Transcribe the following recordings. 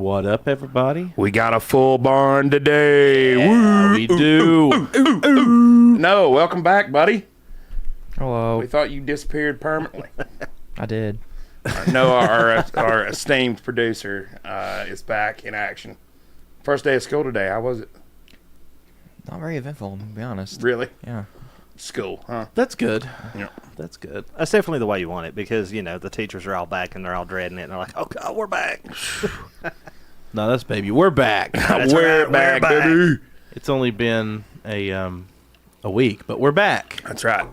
What up, everybody? We got a full barn today. Yeah, we do. No, welcome back, buddy. Hello. We thought you disappeared permanently. I did. No, our esteemed producer is back in action. First day of school today. How was it? Not very eventful, to be honest. Really? Yeah. School, huh? That's good. Yeah. That's good. That's definitely the way you want it because, you know, the teachers are all back and they're all dreading it and they're like, oh, God, we're back. No, that's baby. We're back. We're back, baby. It's only been a week, but we're back. That's right.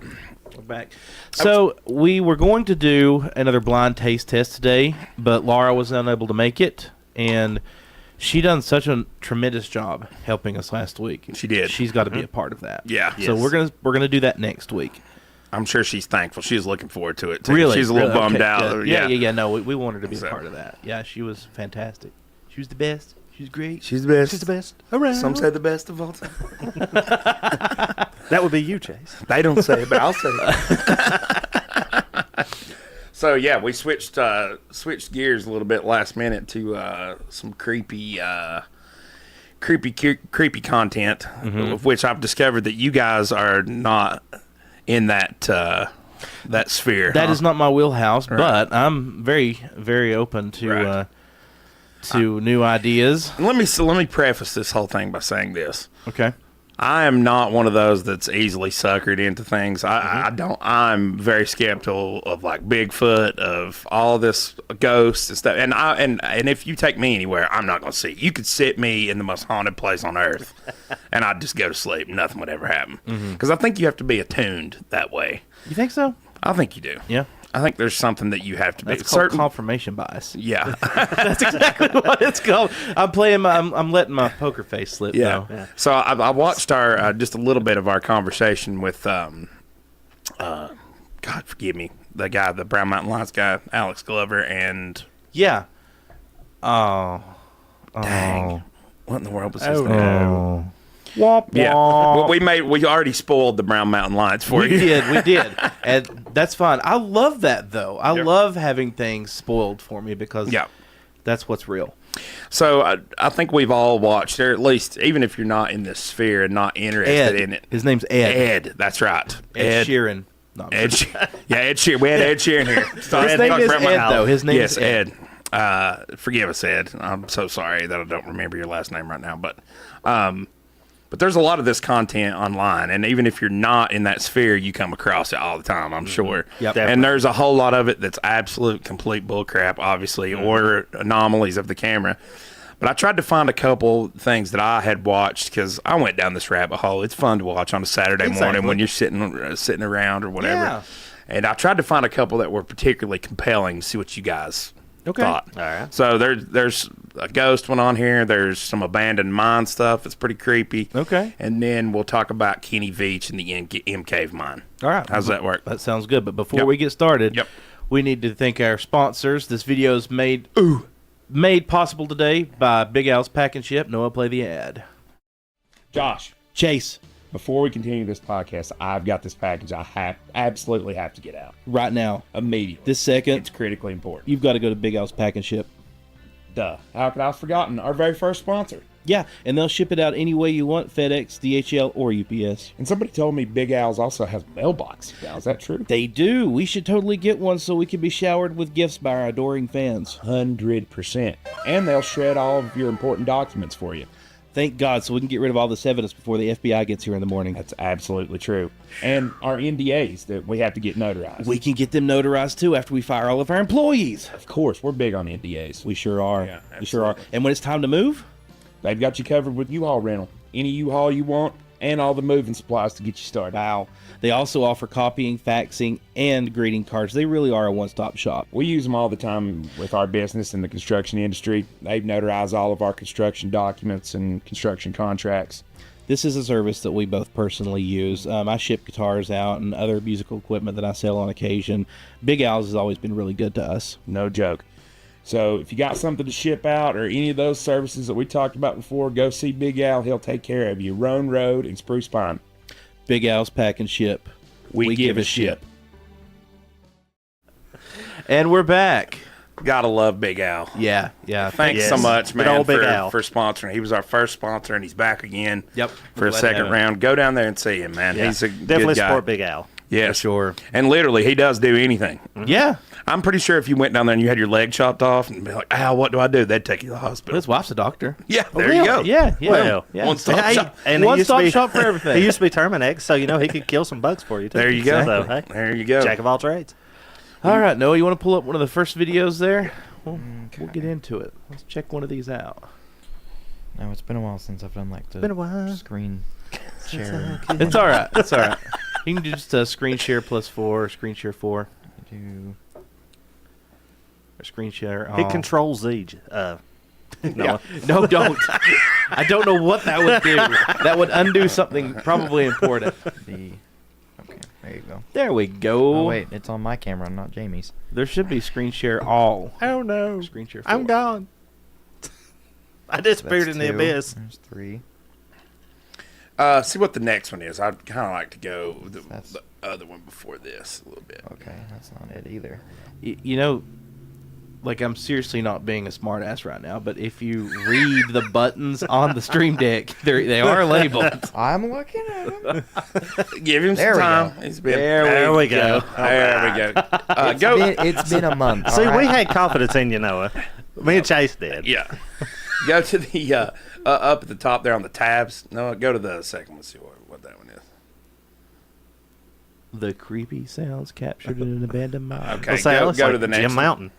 We're back. So we were going to do another blind taste test today, but Laura was unable to make it, and she done such a tremendous job helping us last week. She did. She's got to be a part of that. Yeah. So Yes. we're gonna do that next week. I'm sure she's thankful. She's looking forward to it, too. Really? She's a little Really? bummed Okay, out. good. Yeah. No, we want her to be So. a part of that. Yeah, she was fantastic. She was the best. She was great. She's the best. She's the best around. Some say the best of all time. That would be you, Chase. They don't say it, but I'll say it. So yeah, we switched gears a little bit last minute to some creepy content, of which I've discovered that you guys are not in that sphere. That is not my wheelhouse, Right. but I'm very, very open to new ideas. And let me preface this whole thing by saying this. Okay. I am not one of those that's easily suckered into things. I'm very skeptical of like Bigfoot, of all this ghosts and stuff. And if you take me anywhere, I'm not going to see. You could sit me in the most haunted place on earth, and I'd just go to sleep. Nothing would ever happen. Because I think you have to be attuned that way. You think so? I think you do. Yeah. I think there's something that you have to be. That's called confirmation bias. Yeah. That's exactly what it's called. I'm letting my poker face slip. Yeah. Now. So I watched our just a little bit of our conversation with God forgive me, the guy, the Brown Mountain Lights guy, Alex Glover, and Yeah. Oh. dang, what in the world was his Oh. name? No. Womp Yeah, womp. well, we already spoiled the Brown Mountain Lights for We you. did, and that's fine. I love that though. I Yep. love having things spoiled for me because Yeah. that's what's real. So I think we've all watched, or at least even if you're not in this sphere and not interested Ed. in it. His name's Ed. Ed, that's right. Ed Sheeran. No, I'm Ed, just- Ed Sheeran. We had Ed Sheeran here. Sorry, His name is Brown Mountain Ed though. His name yes, is Ed. Ed. Forgive us, Ed. I'm so sorry that I don't remember your last name right now, but there's a lot of this content online, and even if you're not in that sphere, you come across it all the time, I'm sure. Yep. And there's a whole lot of it that's absolute, complete bullcrap, obviously, or anomalies of the camera. But I tried to find a couple things that I had watched because I went down this rabbit hole. It's fun to watch on a Saturday morning when you're sitting around or whatever. Yeah. And I tried to find a couple that were particularly compelling to see what you guys Okay. thought. All right. So there's a ghost one on here. There's some abandoned mine stuff. It's pretty creepy. Okay. And then we'll talk about Kenny Veach and the M Cave mine. All right. How's that work? That sounds good. But before Yep. we get started, Yep. we need to thank our sponsors. This video is made possible today by Big Al's Pack and Ship. Noah, play the ad. Josh, Chase, before we continue this podcast, I've got this package I absolutely have to get out right now, immediately. this second, It's critically important. you've got to go to Big Al's Pack and Ship. Duh. How could I have forgotten our very first sponsor? Yeah, and they'll ship it out any way you want, FedEx, DHL, or UPS. And somebody told me Big Al's also has mailbox. Now, is that true? They do. We should totally get one so we can be showered with gifts by our adoring fans. 100%. And they'll shred all of your important documents for you. Thank God, so we can get rid of all this evidence before the FBI gets here in the morning. That's absolutely true. And our NDAs that we have to get notarized. We can get them notarized too after we fire all of our employees. Of course, we're big on NDAs. We sure are. Yeah, we sure are. absolutely. And when it's time to move, They've got you covered with U-Haul rental. Any U-Haul you want, and all the moving supplies to get you started. wow. They also offer copying, faxing, and greeting cards. They really are a one-stop shop. We use them all the time with our business in the construction industry. They've notarized all of our construction documents and construction contracts. This is a service that we both personally use. I ship guitars out and other musical equipment that I sell on occasion. Big Al's has always been really good to us. No joke. So if you got something to ship out or any of those services that we talked about before, go see Big Al. He'll take care of you. Roan Road in Spruce Pine. Big Al's Pack and Ship. We give a ship. And we're back. Gotta love Big Al. Yeah, yeah. Thanks Yes. so much, Good man, old Big for, Al. for sponsoring. He was our first sponsor, and he's back again. Yep. For a Glad to have second him. round. Go down there and see him, man. Yeah. He's a Definitely good guy. support Big Al. Yeah, For sure. And literally, he does do anything. Yeah. I'm pretty sure if you went down there and you had your leg chopped off and be like, "Al, what do I do?" They'd take you to the hospital. His wife's a doctor. Yeah, there you go. Yeah, yeah. Well, yeah. one-stop Hey, shop. And he used to one-stop be- shop for everything. He used to be Terminex, so he could kill some bugs for you too. There you go. So, hey, There you go. jack of all trades. All right, Noah, you want to pull up one of the first videos there? We'll get into it. Let's check one of these out. No, it's been a while since I've done like the Been a while. screen share. It's all right. It's all right. You can do just a screen share +4, or screen share 4, Do or screen share. Hit all. Control Z. No, No, don't. I don't know what that would do. That would undo something probably important. the. Okay, there you go. There we go. Oh wait, it's on my camera, not Jamie's. There should be screen share all. Oh no, Screen share 4. I'm gone. I disappeared in the 2. abyss. There's 3. See what the next one is. I'd kind of like to go the other one before this a little bit. Okay, that's not it either. You know, like I'm seriously not being a smart ass right now, but if you read the buttons on the Stream Deck, they are labeled. I'm looking at them. Give him There some we time. go. He's been, There we go. There we go. It's been a month. See, all we right? had confidence in you, Noah. Me and Chase did. Yeah. Go to the up at the top there on the tabs. No, go to the second one. See what that one is. The creepy sounds captured in an abandoned mine. Okay, Let's say go it's to like the next Jim one. Mountain.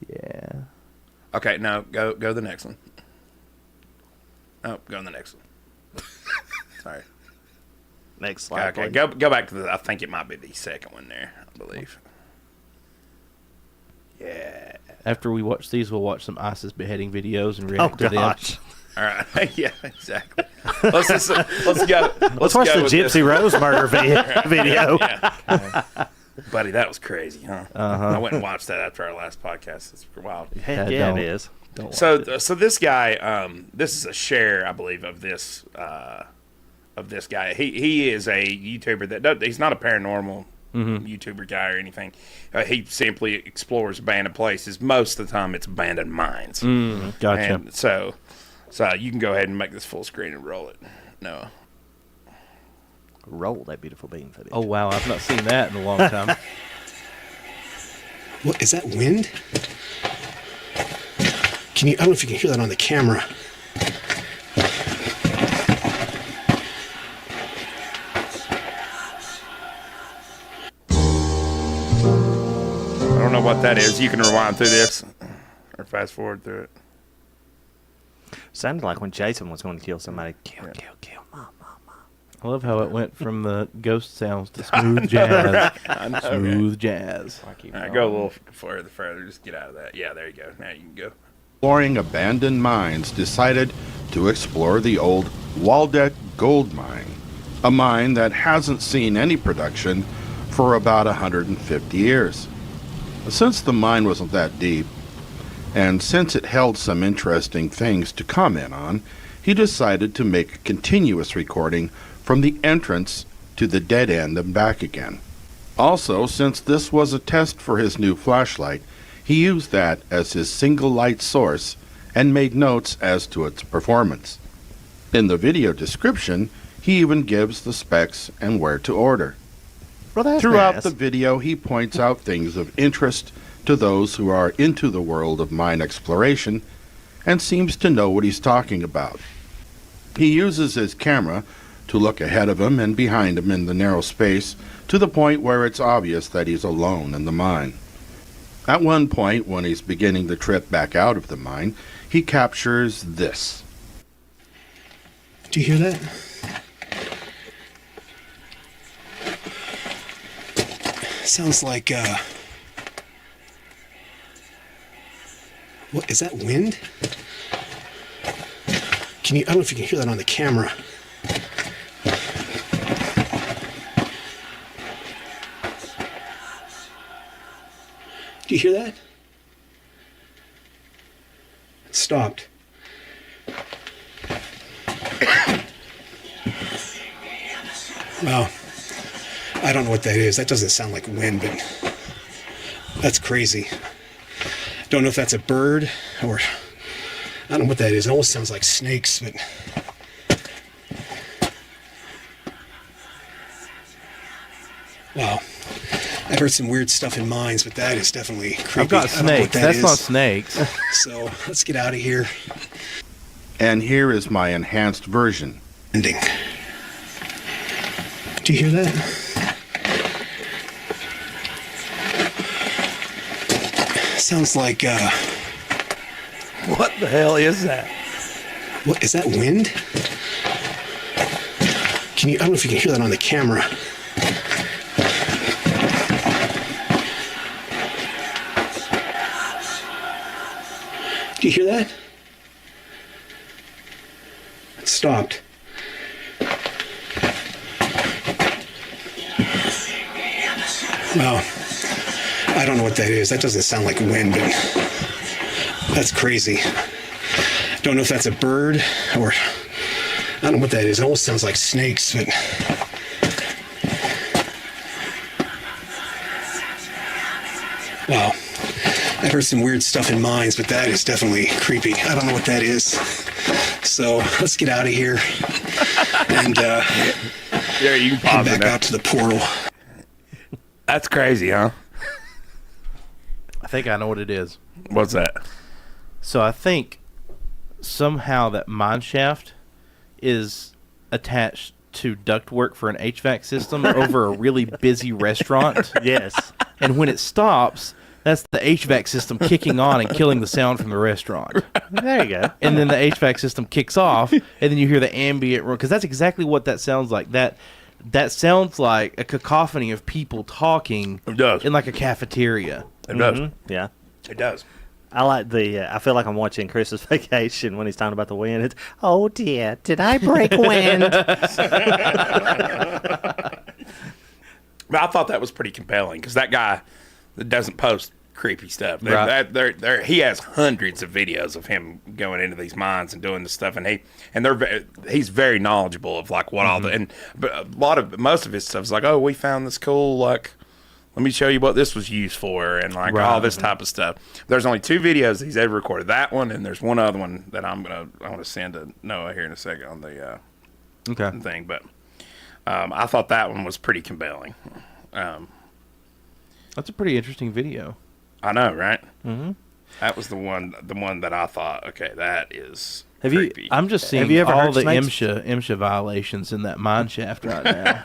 Yeah. Okay, no, go to the next one. Oh, go to the next one. Sorry. Next slide. Okay, please. go back to the. I think it might be the second one there. I believe. Yeah. After we watch these, we'll watch some ISIS beheading videos and Oh react to them. gosh. All right. Yeah. Exactly. Let's go. Let's watch the with this. Gypsy Rose murder video. Yeah. Buddy, that was crazy, huh? Uh-huh. I went and watched that after our last podcast. It's wild. Heck Yeah, yeah, don't. it is. Don't watch So it. this guy, this is a share, I believe, of this guy. He is a YouTuber he's not a paranormal YouTuber guy or anything. He simply explores abandoned places. Most of the time, it's abandoned mines. Gotcha. And so you can go ahead and make this full screen and roll it. No. Roll that beautiful bean footage. Oh wow, I've not seen that in a long time. What is that wind? Can you? I don't know if you can hear that on the camera. I don't know what that is. You can rewind through this or fast forward through it. Sounded like when Jason was going to kill somebody. Kill. Mom. I love how it went from the ghost sounds to smooth jazz. Smooth jazz. I keep All right, going. go a little further. Just get out of that. Yeah, there you go. Now you can go. Exploring abandoned mines decided to explore the old Waldeck Gold Mine, a mine that hasn't seen any production for about 150 years. Since the mine wasn't that deep, and since it held some interesting things to comment on, he decided to make a continuous recording from the entrance to the dead end and back again. Also, since this was a test for his new flashlight, he used that as his single light source and made notes as to its performance. In the video description, he even gives the specs and where to order. Well, that's Throughout nice. the video, he points out things of interest to those who are into the world of mine exploration and seems to know what he's talking about. He uses his camera to look ahead of him and behind him in the narrow space to the point where it's obvious that he's alone in the mine. At one point, when he's beginning the trip back out of the mine, he captures this. Do you hear that? Sounds like what is that wind? Can you? I don't know if you can hear that on the camera. Do you hear that? It stopped. Wow. I don't know what that is. That doesn't sound like wind, but that's crazy. Don't know if that's a bird or I don't know what that is. It almost sounds like snakes, but wow. I've heard some weird stuff in mines, but that is definitely creepy. I've got I don't know what snakes. that That's is. not snakes. So let's get out of here. And here is my enhanced version. Ending. Do you hear that? Sounds like, What the hell is that? what, is that wind? Can you, I don't know if you can hear that on the camera. Do you hear that? It stopped. Well, I don't know what that is. That doesn't sound like wind, but that's crazy. Don't know if that's a bird or I don't know what that is. It almost sounds like snakes, but wow. I've heard some weird stuff in mines, but that is definitely creepy. I don't know what that is. So let's get out of here and Yeah, you can head pause it back now. out to the portal. That's crazy, huh? I think I know what it is. What's that? So I think somehow that mine shaft is attached to ductwork for an HVAC system over a really busy restaurant. Yes. And when it stops, that's the HVAC system kicking on and killing the sound from the restaurant. There you go. And then the HVAC system kicks off, and then you hear the ambient room. Because that's exactly what that sounds like. That sounds like a cacophony of people talking It does. in like a cafeteria. It does. Yeah. It does. I like the. I feel like I'm watching Chris's Vacation when he's talking about the wind. It's, oh dear, did I break wind? But I thought that was pretty compelling because that guy that doesn't post creepy stuff. Right. He has hundreds of videos of him going into these mines and doing this stuff, and he's very knowledgeable of like what all the but most of his stuff is like, oh, we found this cool like. Let me show you what this was used for, and like all this type of stuff. There's only 2 videos he's ever recorded. That one, and there's one other one that I want to send to Noah here in a second on the Okay. thing. But I thought that one was pretty compelling. That's a pretty interesting video. I know, right? Mm-hmm. That was the one that I thought, okay, that is Have you- creepy. I'm just seeing you ever all heard the snakes? MSHA violations in that mine shaft right now.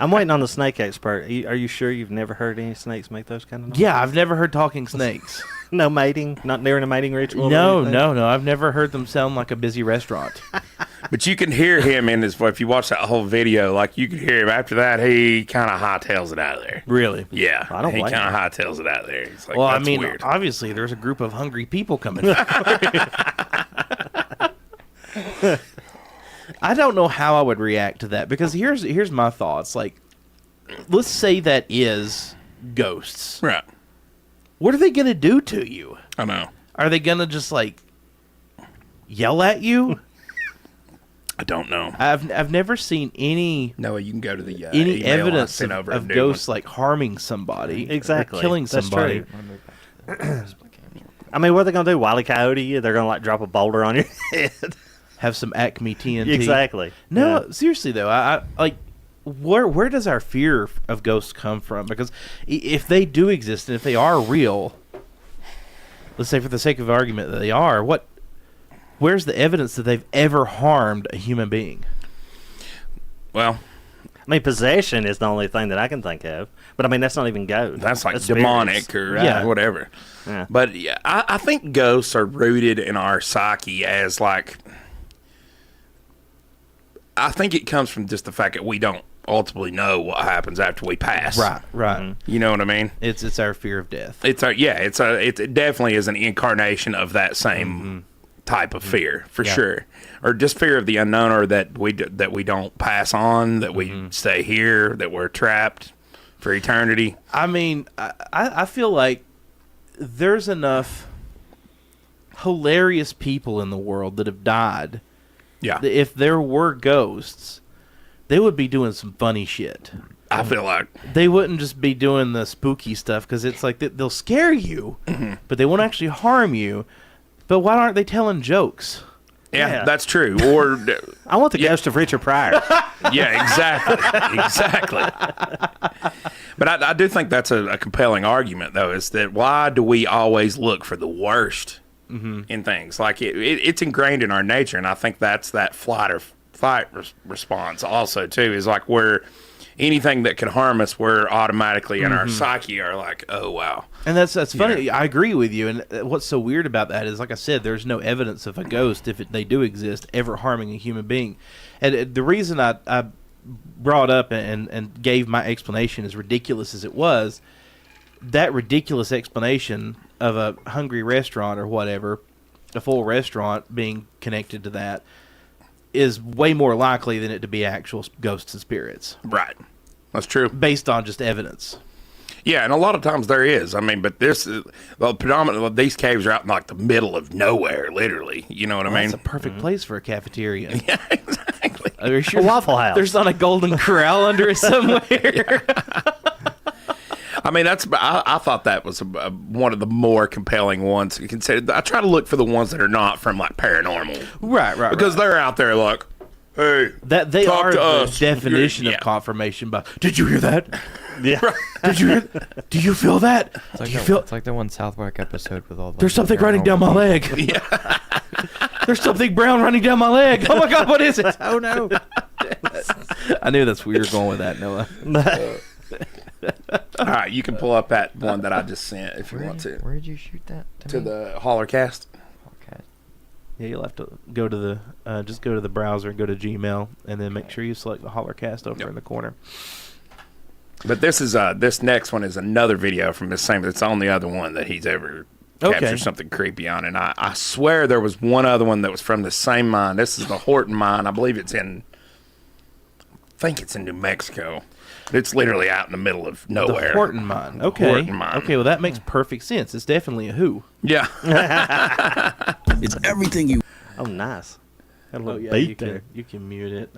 I'm waiting on the snake expert. Are you sure you've never heard any snakes make those kind of noises? Yeah, I've never heard talking snakes. No mating? Not nearing a mating ritual? or No, anything? no. I've never heard them sound like a busy restaurant. But you can hear him in his voice. If you watch that whole video, like you can hear him. After that, he kind of hightails it out of there. Really? Yeah, I don't he blame kind of hightails it out of there. It's like, Well, I that's mean, weird. obviously, there's a group of hungry people coming. I don't know how I would react to that because here's my thoughts. Like, let's say that is ghosts. Right. What are they gonna do to you? I know. Are they gonna just like yell at you? I don't know. I've never seen any Noah, you can go to the any email I evidence sent of, over of and do ghosts one. like harming somebody, Exactly. or killing That's somebody. true. I mean, what are they going to do? Wile E. Coyote you? They're going to like drop a boulder on your head. Have some Acme TNT. Exactly. No, Yeah. seriously though, I like where does our fear of ghosts come from? Because if they do exist and if they are real, let's say for the sake of argument that they are, where's the evidence that they've ever harmed a human being? Well, I mean, possession is the only thing that I can think of. But I mean, that's not even ghost. that's like spirits. demonic or Yeah. whatever. Yeah. But yeah, I think ghosts are rooted in our psyche as like. I think it comes from just the fact that we don't ultimately know what happens after we pass. Right. Mm-hmm. You know what I mean? It's our fear of death. It definitely is an incarnation of that same type of fear for Yeah. sure, or just fear of the unknown, or that we don't pass on, that we stay here, that we're trapped for eternity. I mean, I feel like there's enough hilarious people in the world that have died. Yeah, That if there were ghosts, they would be doing some funny shit. I feel like They wouldn't just be doing the spooky stuff because it's like they'll scare you, but they won't actually harm you. But why aren't they telling jokes? yeah, that's true. Or I want the ghost of Richard Pryor. yeah, exactly, exactly. But I do think that's a compelling argument, though, is that why do we always look for the worst in things? Like it's ingrained in our nature, and I think that's that flight or fight response also too. Is like we're anything that can harm us, we're automatically in our psyche are like, oh wow. And that's funny. I agree with you. And what's so weird about that is, like I said, there's no evidence of a ghost, if they do exist, ever harming a human being. And the reason I brought up and gave my explanation, as ridiculous as it was, that ridiculous explanation of a hungry restaurant or whatever, a full restaurant being connected to that, is way more likely than it to be actual ghosts and spirits, Right, that's true. based on just evidence. Yeah, and a lot of times there is. I mean, but this is predominantly these caves are out in like the middle of nowhere, literally. You know what I mean? It's a perfect place for a cafeteria. Yeah, exactly. Are you sure A Waffle House. There's not a golden corral under it somewhere. I mean, I thought that was one of the more compelling ones. You can say I try to look for the ones that are not from like paranormal, right. because they're out there like, hey, That they talk are to the us. definition Yeah. of confirmation. But did you hear that? Yeah. Did you hear? Do you feel that? It's like, Do you feel? it's like that one South Park episode with all the. There's something running down my leg. Yeah. There's something brown running down my leg. Oh my God, what is it? Oh no. I knew that's where you were going with that, Noah. All right, you can pull up that one that I just sent if you want to Where did you shoot that? to me? the Hollercast. Okay. Yeah, you'll have to go to the just go to the browser and go to Gmail, and then make sure you select the Hollercast over Yep. in the corner. But this is this next one is another video from the same. It's the only other one that he's ever Okay. captured something creepy on, and I swear there was one other one that was from the same mine. This is the Horton mine. I believe it's in. I think it's in New Mexico. It's literally out in the middle of nowhere. The Horton Mine. Okay. Horton Mine. Okay, well that makes perfect sense. It's definitely a who. Yeah. It's everything you. Oh, nice. Got a Oh little yeah, beat you there. can mute it.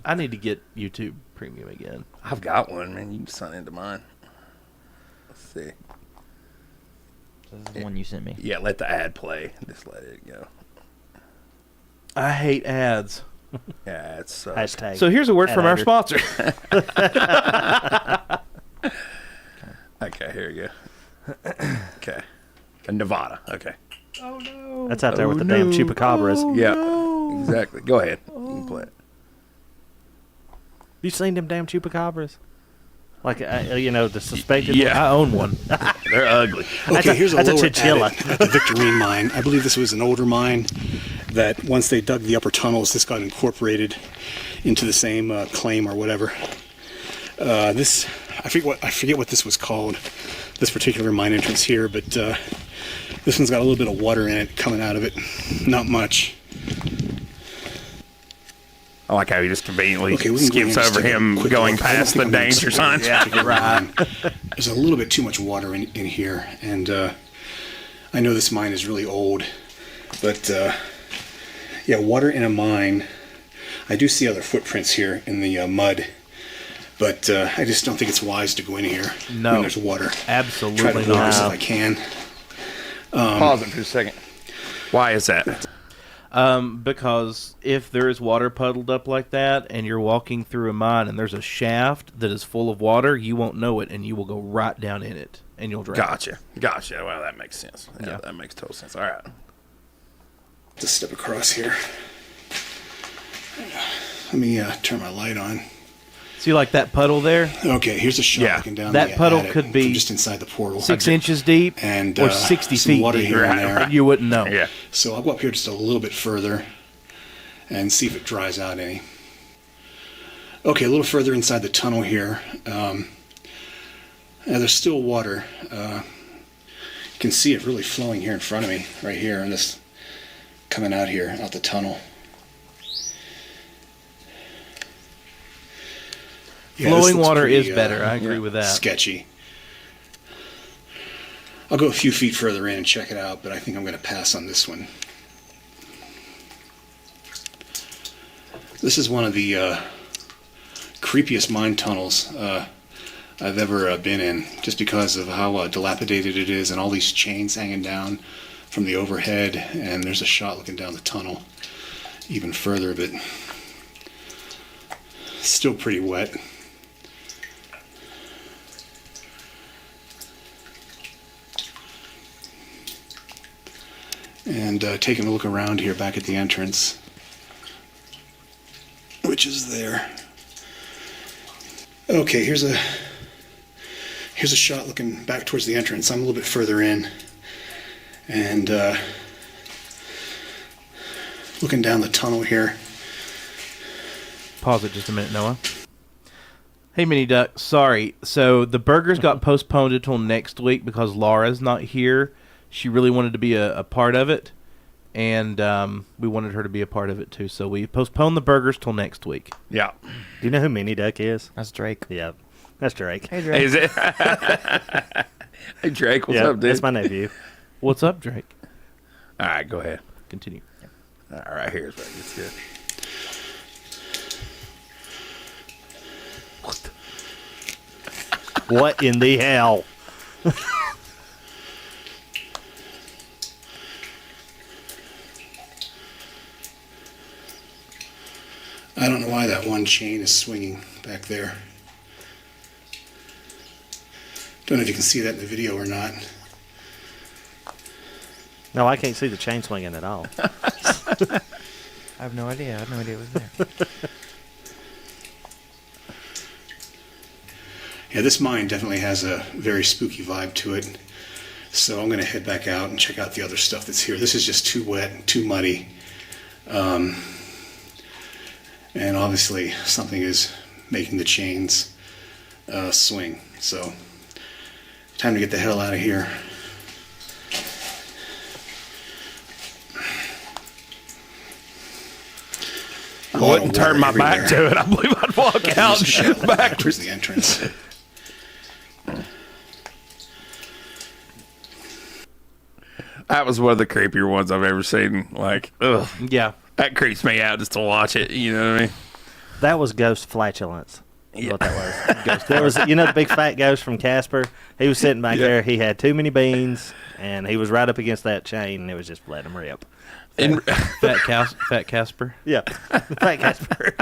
I need to get YouTube Premium again. I've got one, man. You can sign into mine. Let's see. This is the one you sent me. Yeah, let the ad play. Just let it go. I hate ads. Yeah, it's Hashtag. So here's a word ad from our adder. sponsor. okay. Here you go. Okay, Nevada. Okay. That's out there with the damn chupacabras. Yeah, exactly. Go ahead. You can play it. You seen them damn chupacabras? Like, the suspected Yeah. I own one. They're ugly. Okay, here's a that's a lower chinchilla. at the Victorine mine. I believe this was an older mine that once they dug the upper tunnels, this got incorporated into the same claim or whatever. This, I forget what this was called, this particular mine entrance here, but this one's got a little bit of water in it coming out of it. Not much. I like how he just conveniently Okay, we can go skips ahead and just over take a him quick going look. I don't past the think I'm gonna danger explain sign. this particular mine. There's a little bit too much water in here, and I know this mine is really old, but yeah, water in a mine. I do see other footprints here in the mud, but I just don't think it's wise to go in here No. when there's water. Try to Absolutely avoid this if not. I can. Pause it for a second. Why is that? Because if there is water puddled up like that and you're walking through a mine and there's a shaft that is full of water, you won't know it and you will go right down in it and you'll drown. Gotcha. Well, that makes sense. Yeah, that makes total sense. All right. Just step across here. Let me turn my light on. See, like that puddle there? Okay, here's a shot Yeah, looking down that the- puddle at it could be from just inside the portal. 6 inches deep And, or 60 some feet water deep. here and there. You wouldn't know. Yeah. So I'll go up here just a little bit further and see if it dries out any. Okay, a little further inside the tunnel here. There's still water. You can see it really flowing here in front of me, right here, and this coming out here, out the tunnel. Yeah, this Flowing looks water pretty, is better. I agree with that. Sketchy. I'll go a few feet further in and check it out, but I think I'm going to pass on this one. This is one of the creepiest mine tunnels I've ever been in, just because of how dilapidated it is and all these chains hanging down from the overhead. And there's a shot looking down the tunnel even further, but still pretty wet. And taking a look around here back at the entrance, which is there. Okay, here's a shot looking back towards the entrance. I'm a little bit further in, and looking down the tunnel here. Pause it just a minute, Noah. Hey, Mini Duck. Sorry. So the burgers got postponed until next week because Laura's not here. She really wanted to be a part of it, and we wanted her to be a part of it too. So we postponed the burgers till next week. Yeah. Do you know who Mini Duck is? That's Drake. Yeah, that's Drake. Hey, Hey, Drake. is it? Hey, Drake, what's Yeah, up, dude? that's my nephew. What's up, Drake? All right, go ahead. Continue. All right, here's where it gets good. What in the hell? I don't know why that one chain is swinging back there. Don't know if you can see that in the video or not. No, I can't see the chain swinging at all. I have no idea. I had no idea it was there. Yeah, this mine definitely has a very spooky vibe to it. So I'm going to head back out and check out the other stuff that's here. This is just too wet and too muddy. And obviously something is making the chains swing. So time to get the hell out of here. I wouldn't turn my back to it. I believe I'd walk out back. Towards the entrance. That was one of the creepier ones I've ever seen. Like, ugh, Yeah. that creeps me out just to watch it. You know what I mean? That was ghost flatulence. Is Yeah. what that was. Ghost. There was, you know, the big fat ghost from Casper. He was sitting back Yeah. there. He had too many beans, and he was right up against that chain, and it was just letting him rip. And Fat Casper. Yeah, fat Casper.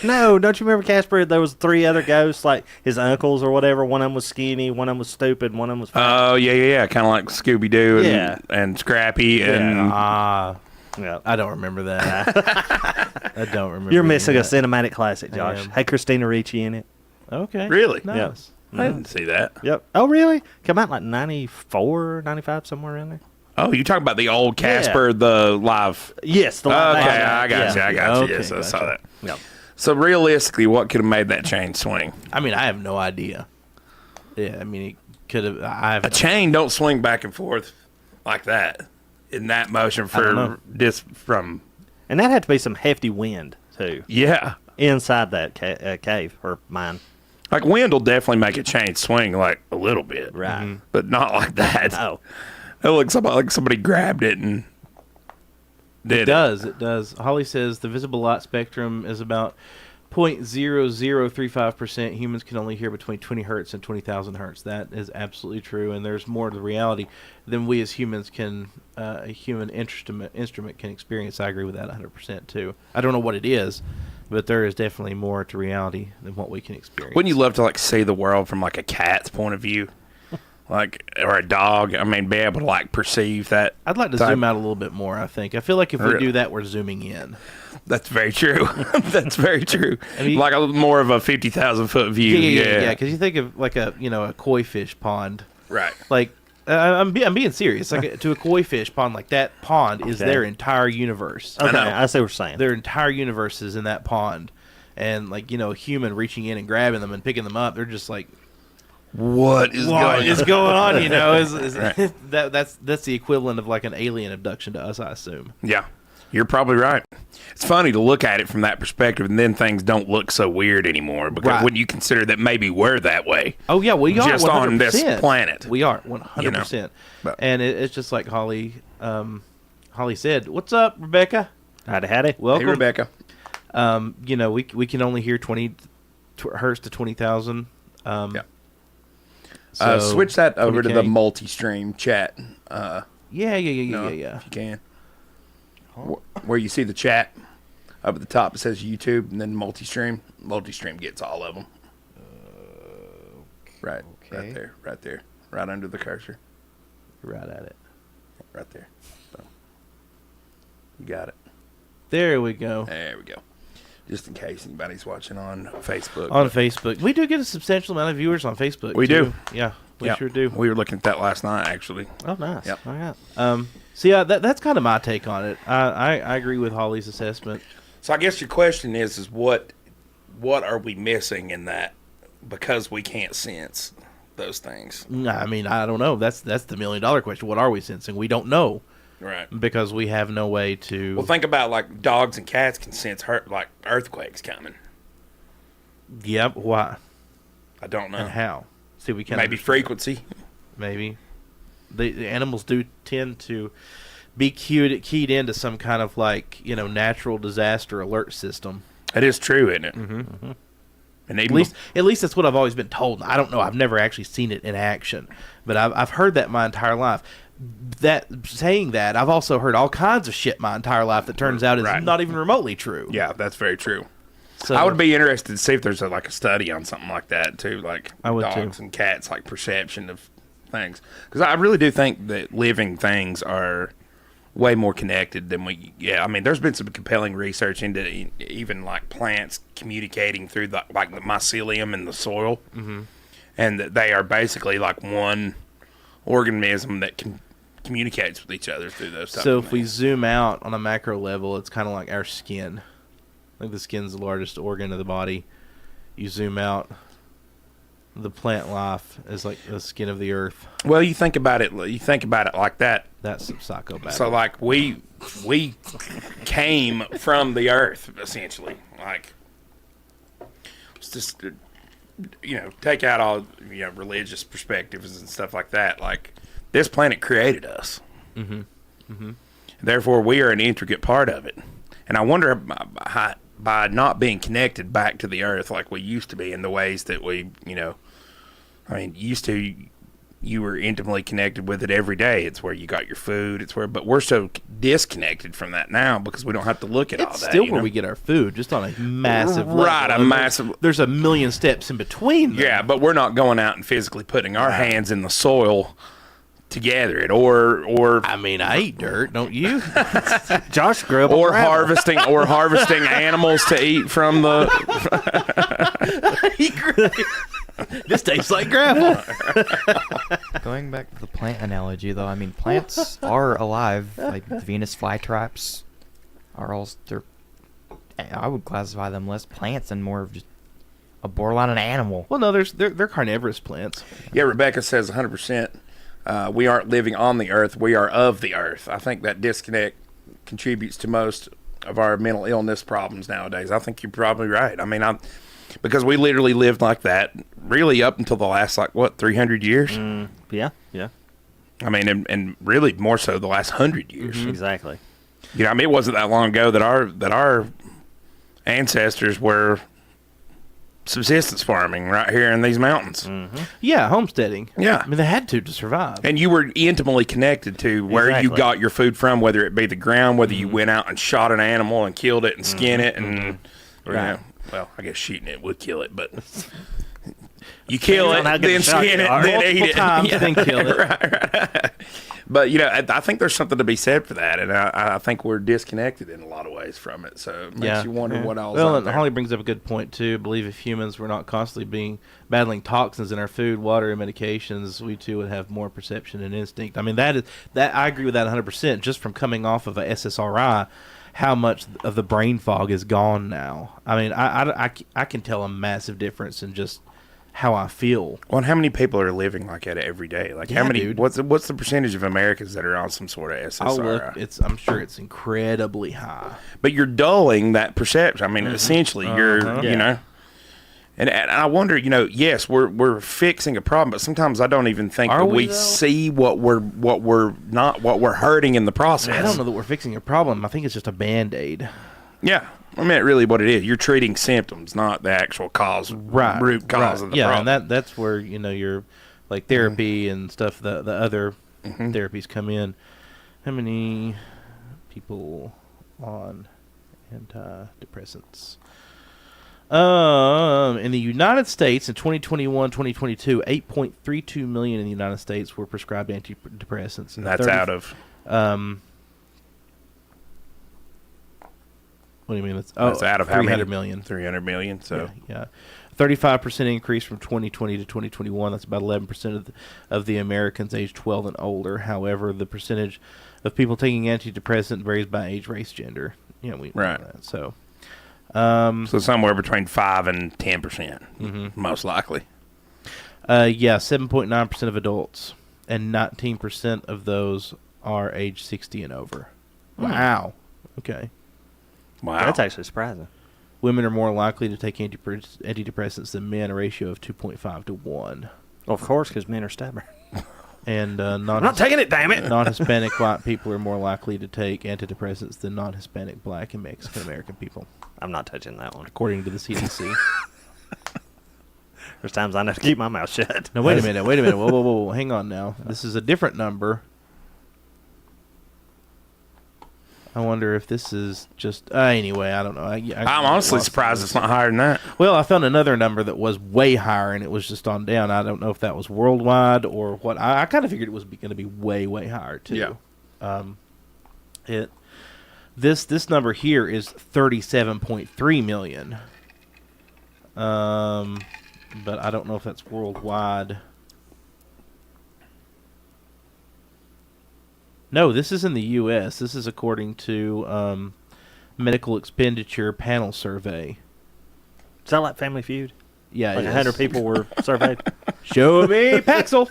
No, don't you remember Casper? There was 3 other ghosts, like his uncles or whatever. One of them was skinny, one of them was stupid, one of them was fat. oh yeah, kind of like Scooby Doo and, Yeah. and Scrappy and Yeah. I don't remember that. I don't remember. You're any missing a of that. cinematic classic, Josh. am. Had Christina Ricci in it. Okay. Really? Nice. I didn't see that. Yep. Oh, really? Come out like 94, 95, somewhere around there. Oh, you talking about the old Casper, the live? Yes. The Okay, live action. I got you. I got Okay, you. Yes, I saw gotcha. that. Yep. So realistically, what could have made that chain swing? I mean, I have no idea. Yeah, I mean, it could have. I have. A chain don't swing back and forth like that in that motion don't know. for this from. And that had to be some hefty wind, too, Yeah, inside that cave or mine. like wind will definitely make a chain swing like a little bit, Right. but not like that. Oh. It looks like somebody grabbed it and did It does. It does. Holly says the visible light spectrum is about 0.0035%. Humans can only hear between 20 hertz and 20,000 hertz. That is absolutely true, and there's more to the reality than we as humans can, a human instrument can experience. I agree with that 100% too. I don't know what it is, but there is definitely more to reality than what we can experience. Wouldn't you love to like see the world from like a cat's point of view, like or a dog? I mean, be able to like perceive that. I'd like to type- zoom out a little bit more, I think. I feel like if we Really? do that, we're zooming in. That's very true. That's very true. I mean- like a more of a 50,000-foot view. Yeah. Because you think of like a a koi fish pond. Right. Like I'm being serious. Like to a koi fish pond, like that pond is Okay. their entire universe. Okay, know. I see what you're saying. Their entire universe is in that pond, and like a human reaching in and grabbing them and picking them up, they're just like, What is "What going is on? going on?" Is Right. that's the equivalent of like an alien abduction to us, I assume. Yeah, you're probably right. It's funny to look at it from that perspective, and then things don't look so weird anymore because Right. when you consider that maybe we're that way. Oh yeah, we are Just on this 100%. planet. We are 100%. But- And it's just like Holly said. What's up, Rebecca? Howdy, howdy. Welcome. Hey, Rebecca. we can only hear 20 hertz to 20,000. Yeah. So Switch that over to the 20K. multi-stream chat. Yeah. If you can. Where you see the chat up at the top, it says YouTube and then multi-stream. Multi-stream gets all of them. Right there, right under the cursor, Right at it. right there. So, you got it. There we go. There we go. Just in case anybody's watching on Facebook. On Facebook, we do get a substantial amount of viewers on Facebook. We too. do. Yeah, we Yep. sure do. We were looking at that last night, actually. Oh, nice. Yep. All right. So yeah, that's kind of my take on it. I agree with Holly's assessment. So I guess your question is what are we missing in that because we can't sense those things? I mean, I don't know. That's the $1 million question. What are we sensing? We don't know Right. because we have no way to. Well, think about like dogs and cats can sense like earthquakes coming. Yep. Why I don't know. and how? See, we can Maybe frequency. Maybe the animals do tend to be keyed into some kind of like natural disaster alert system. It is true, isn't it? Mm-hmm. And At least that's what I've always been told. I don't know. I've never actually seen it in action, but I've heard that my entire life. Saying that, I've also heard all kinds of shit my entire life that turns out is Right. not even remotely true. yeah, that's very true. So I would be interested to see if there's a study on something like that too, like I would dogs too. and cats, like perception of things. Because I really do think that living things are way more connected than we. Yeah, I mean, there's been some compelling research into even like plants communicating through the mycelium in the soil, and that they are basically like one organism that communicates with each other through those. So if we zoom out on a macro level, it's kind of like our skin. I think the skin's the largest organ of the body. You zoom out, the plant life is like the skin of the earth. well, you think about it like that. That's some psychopath. So like we came from the earth essentially. Like it's just take out all religious perspectives and stuff like that. Like this planet created us. Therefore, we are an intricate part of it. And I wonder how, by not being connected back to the earth like we used to be in the ways that we, used to. You were intimately connected with it every day. It's where you got your food. But we're so disconnected from that now because we don't have to look at all it's that. still where we get our food, just on a massive level. Right, a And massive. There's a million steps in between them. Yeah, but we're not going out and physically putting our hands in the soil to gather it, or I mean, I eat dirt, don't you? Josh grew up on or gravel. harvesting animals to eat from the. This tastes like gravel. Going back to the plant analogy, though, I mean, plants are alive. Like the Venus flytraps are all. I would classify them less plants and more of just a borderline an animal. Well, no, they're carnivorous plants. Yeah, Rebecca says 100%. We aren't living on the earth; we are of the earth. I think that disconnect contributes to most of our mental illness problems nowadays. I think you're probably right. I mean, because we literally lived like that really up until the last 300 years. Yeah. I mean, and really more so the last 100 years. Exactly. I mean, it wasn't that long ago that our ancestors were subsistence farming right here in these mountains. Yeah, homesteading. Yeah. I mean, they had to survive. And you were intimately connected to where you Exactly. got your food from, whether it be the ground, whether you went out and shot an animal and killed it and skinned it, and well, I guess shooting it would kill it, but you kill it, on how good then the shot skin you it, are. then eat Multiple it. times, Yeah. then kill it. But I think there's something to be said for that, and I think we're disconnected in a lot of ways from it. So it makes you wonder what else. Well, out and there. Holly brings up a good point too. I believe if humans were not constantly battling toxins in our food, water, and medications, we too would have more perception and instinct. I mean, that I agree with that 100%. Just from coming off of a SSRI, how much of the brain fog is gone now. I mean, I can tell a massive difference in just how I feel. Well, and how many people are living like that every day? Like, Yeah, how many? dude. What's the percentage of Americans that are on some sort of SSRI? I'll look. I'm sure it's incredibly high. But you're dulling that perception. I mean, essentially, you're Yeah. And I wonder, yes, we're fixing a problem, but sometimes I don't even think Are that we, we though? see what we're hurting in the process. I don't know that we're fixing a problem. I think it's just a Band-Aid. Yeah, I mean, really, what it is, you're treating symptoms, not the actual cause, root cause of the problem. and that's where your like therapy and stuff. The other therapies come in. How many people on antidepressants? In the United States in 2021, 2022, 8.32 million in the United States were prescribed antidepressants. And that's out of. What do you mean? That's out of how many? 300 million. 300 million. So Yeah. 35% increase from 2020 to 2021. That's about 11% of the Americans aged 12 and older. However, the percentage of people taking antidepressant varies by age, race, gender. We know that. So, so somewhere between 5 and 10%, most likely. 7.9% of adults, and 19% of those are age 60 and over. Wow. Okay. Wow. That's actually surprising. Women are more likely to take antidepressants than men, a ratio of 2.5 to 1. Well, of course, because men are stubborn. And I'm not taking it, damn it. non-Hispanic white people are more likely to take antidepressants than non-Hispanic black and Mexican American people, I'm not touching that one. according to the CDC. There's times I have to keep my mouth shut. No, wait a minute. Whoa. Hang on now. This is a different number. I wonder if this is just... anyway, I don't know. I'm honestly surprised it's not higher than that. Well, I found another number that was way higher, and it was just on down. I don't know if that was worldwide or what. I kind of figured it was going to be way, way higher, too. Yeah. This number here is 37.3 million. But I don't know if that's worldwide. No, this is in the U.S. This is according to Medical Expenditure Panel Survey. Is that like Family Feud? Yeah, Like it 100 is. people were surveyed? Show me Paxil.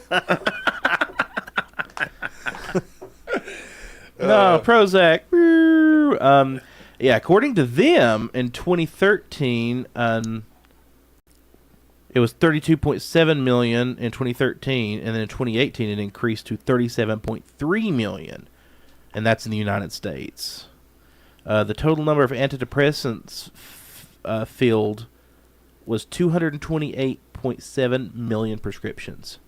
No, Prozac. Woo. Yeah, according to them, in 2013, it was 32.7 million in 2013, and then in 2018 it increased to 37.3 million, and that's in the United States. The total number of antidepressants filled was 228.7 million prescriptions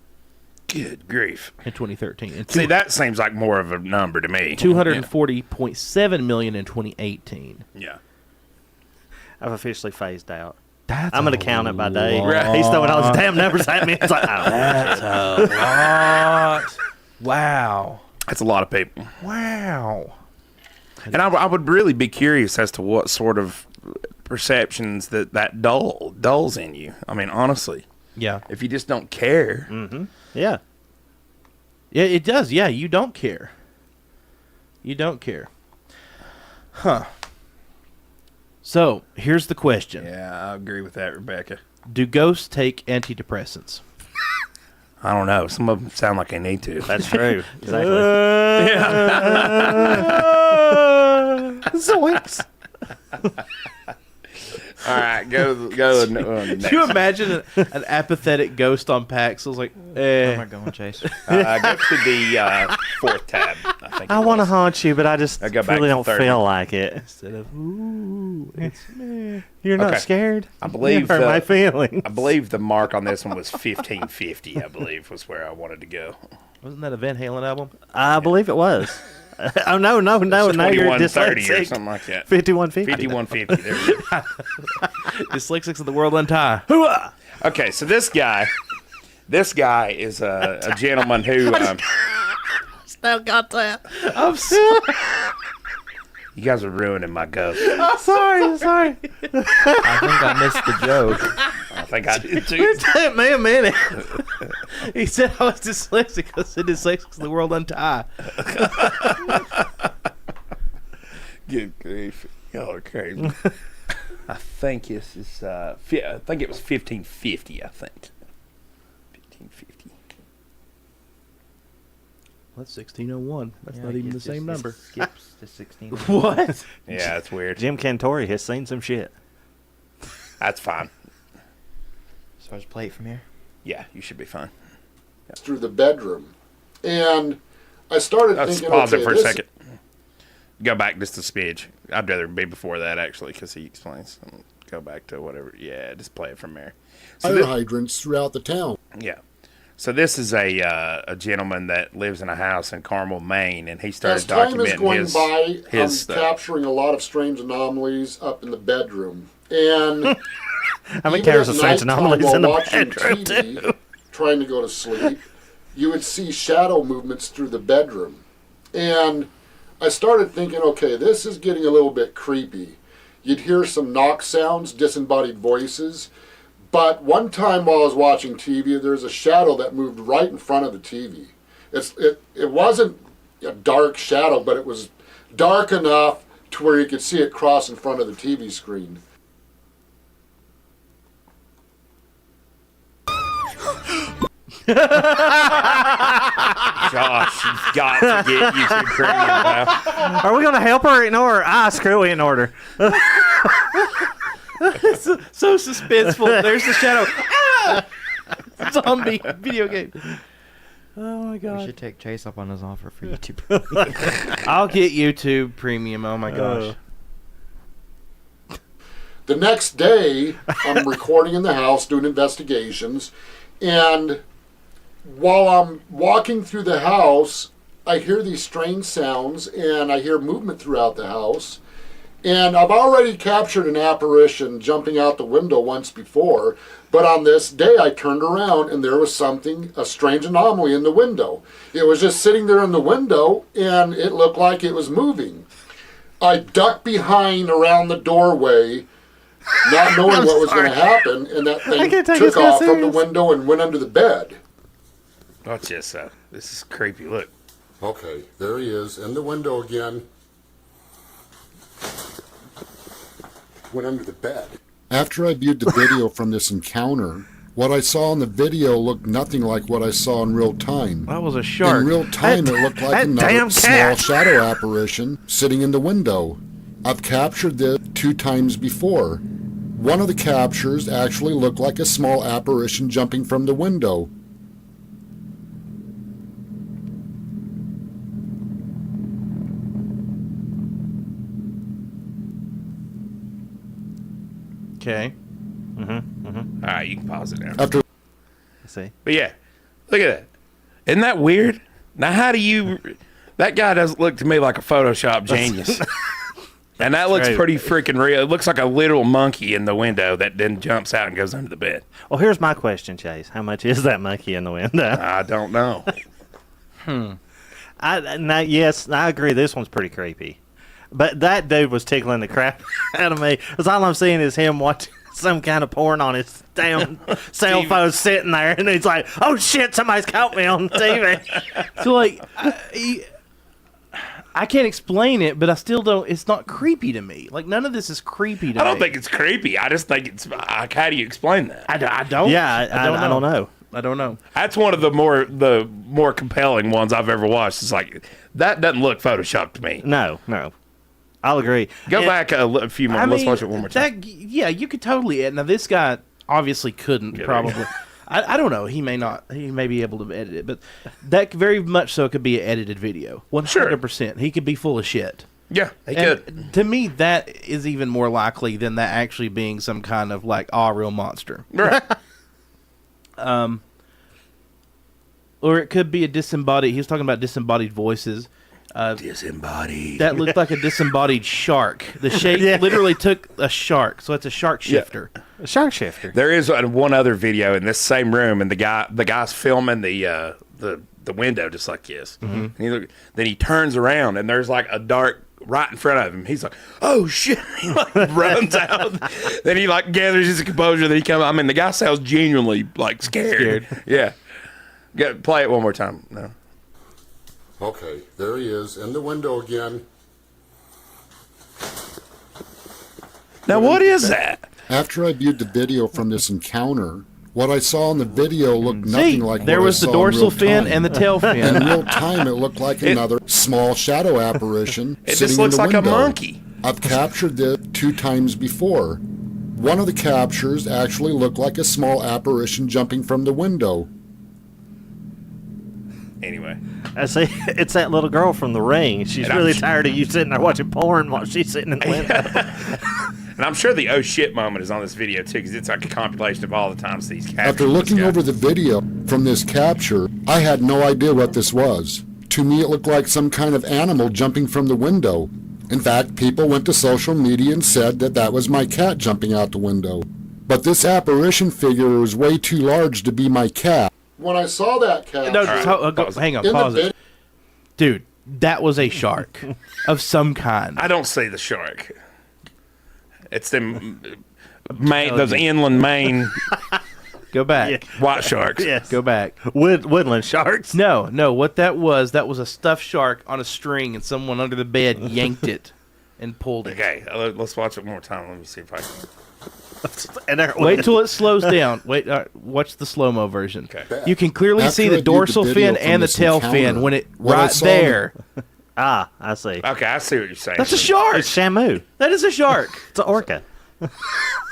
Good grief. in 2013. And See, that seems like more of a number to me. 240.7 million in 2018. Yeah. I've officially phased out. That's I'm going to count it by day. He's throwing all his damn numbers at me. It's like, I don't know. That's a lot. Wow. That's a lot of people. Wow. And I would really be curious as to what sort of perceptions that dulls in you. I mean, honestly, Yeah. if you just don't care. Yeah. Yeah, it does. Yeah, you don't care. You don't care. Huh. So, here's the question. Yeah, I agree with that, Rebecca. Do ghosts take antidepressants? I don't know. Some of them sound like they need to. That's true. Exactly. Zoinks. All right, go. Can you imagine an apathetic ghost on PAX? I was like, Where am I going, Chase? Go to the fourth tab. I think I want to haunt you, but I just I go back really to don't 30. feel like it. Instead of, ooh, it's me. You're not Okay. scared? I believe You hurt my feelings. I believe the mark on this one was 1550. I believe was where I wanted to go. Wasn't that a Van Halen album? I believe it was. Oh, no. Now you're 2130 or dyslexic. something like that. 5150. 5150. There we go. Dyslexics of the world untie. Okay, so this guy is a gentleman who. Still got that. I'm sorry. You guys are ruining my ghost. sorry. I think I missed the joke. I think I did too. It took me a minute. He said I was dyslexic. I said dyslexics of the world untie. Good grief. Y'all are crazy. I think this is. I think it was 1550. I think 1550. That's 1601. That's not even the same number. Skips to 16. What? Yeah, that's weird. Jim Cantori has seen some shit. That's fine. So I just play it from here. Yeah, you should be fine. through the bedroom, and I started Let's thinking, pause okay, it for a this- second. Go back just a smidge. I'd rather be before that, actually, because he explains. Go back to whatever. Yeah, just play it from there. So Fire hydrants throughout the town. yeah. So this is a gentleman that lives in a house in Carmel, Maine, and he started As time is documenting going his, by, his I'm stuff. capturing a lot of strange anomalies up in the bedroom. And How many even cameras at of strange nighttime anomalies while in the watching bedroom, TV, trying to go to sleep, you would see shadow movements through the bedroom. And I started thinking, okay, this is getting a little bit creepy. You'd hear some knock sounds, disembodied voices. But one time while I was watching TV, there was a shadow that moved right in front of the TV. It wasn't a dark shadow, but it was dark enough to where you could see it cross in front of the TV screen. Josh, you've got to get YouTube Premium now. Are we going to help her or ignore her? Screw it, in order. So suspenseful. There's the shadow. Ah! Zombie video game. Oh my We god. should take Chase up on his offer for YouTube. I'll get YouTube Premium. Oh my gosh. The next day, I'm recording in the house, doing investigations, and while I'm walking through the house, I hear these strange sounds, and I hear movement throughout the house. And I've already captured an apparition jumping out the window once before, but on this day I turned around and there was a strange anomaly in the window. It was just sitting there in the window, and it looked like it was moving. I ducked behind around the doorway, not knowing what was going to happen, and that thing can't take this took guy off from the serious. window and went under the bed. Watch this. This is creepy. Look. Okay, there he is, in the window again. Went under the bed. After I viewed the video from this encounter, what I saw in the video looked nothing like what I saw in real time. That was a shark. In real time, it looked like that another damn small cat. shadow apparition sitting in the window. I've captured this 2 times before. One of the captures actually looked like a small apparition jumping from the window. Okay. All right, you can pause it now. After See? But yeah, look at that. Isn't that weird? Now, how do you... That guy doesn't look to me like a Photoshop genius. And that looks right. pretty freaking real. It looks like a literal monkey in the window that then jumps out and goes under the bed. Well, here's my question, Chase. How much is that monkey in the window? I don't know. Yes, I agree. This one's pretty creepy. But that dude was tickling the crap out of me. Because all I'm seeing is him watching some kind of porn on his damn cell phone sitting there. And he's like, oh, shit, somebody's caught me on TV. So like, I can't explain it, but I still don't. It's not creepy to me. Like none of this is creepy to me. I don't think it's creepy. I just think it's... Like, how do you explain that? I don't. Yeah, I don't know. I don't know. That's one of the more compelling ones I've ever watched. It's like, that doesn't look Photoshopped to me. No. I'll agree. Go And- back a few more. Let's watch it one more time. Yeah, you could totally. Now this guy obviously couldn't. Yeah, there Probably. I don't know. He may not. He may be able to edit it, but that very much so could be an edited video. 100%. He could be full of shit. Yeah, he And could. to me, that is even more likely than that actually being some kind of like real monster. Right. Or it could be a disembodied. He was talking about disembodied voices. Disembodied. That looked like a disembodied shark. The shape literally took a shark, so it's a shark shifter. A shark shifter. There is one other video in this same room, and the guy's filming the window just like this. Mm-hmm. And then he turns around, and there's like a dark right in front of him. He's like, "Oh shit!" He like runs out. Then he like gathers his composure. Then he comes. I mean, the guy sounds genuinely like scared. Yeah. Play it one more time. No. Okay, there he is, in the window again. Now what is that? After I viewed the video from this encounter, what I saw in the video looked nothing like there what was I the saw in dorsal real fin time. and the tail In fin. real time, it looked like another small shadow apparition It sitting just looks in the like window. a monkey. I've captured this 2 times before. One of the captures actually looked like a small apparition jumping from the window. Anyway, I see. It's that little girl from The Ring. She's And I'm really sh- tired of you sitting there watching porn while she's sitting in the window. And I'm sure the oh shit moment is on this video too, because it's like a compilation of all the times these captures. After looking over the video from this capture, I had no idea what this was. To me, it looked like some kind of animal jumping from the window. In fact, people went to social media and said that that was my cat jumping out the window. But this apparition figure was way too large to be my cat. When I saw that cat, No, Pause. hang on, in the pause it. vid- Dude, that was a shark of some kind. I don't see the shark. It's them those inland Maine Go back. white sharks. Yes. Go back. Woodland sharks. No, what that was a stuffed shark on a string, and someone under the bed yanked it and pulled it. Okay, let's watch it one more time. Let me see if I can. And there, Wait till it slows down. Wait, watch the slow-mo version. Okay. You can clearly After see I the viewed the dorsal video fin from and the this tail fin encounter, when it what I right saw there. Ah, I see. Okay, I see what you're saying. That's a shark. It's Shamu. That is a shark. It's an orca.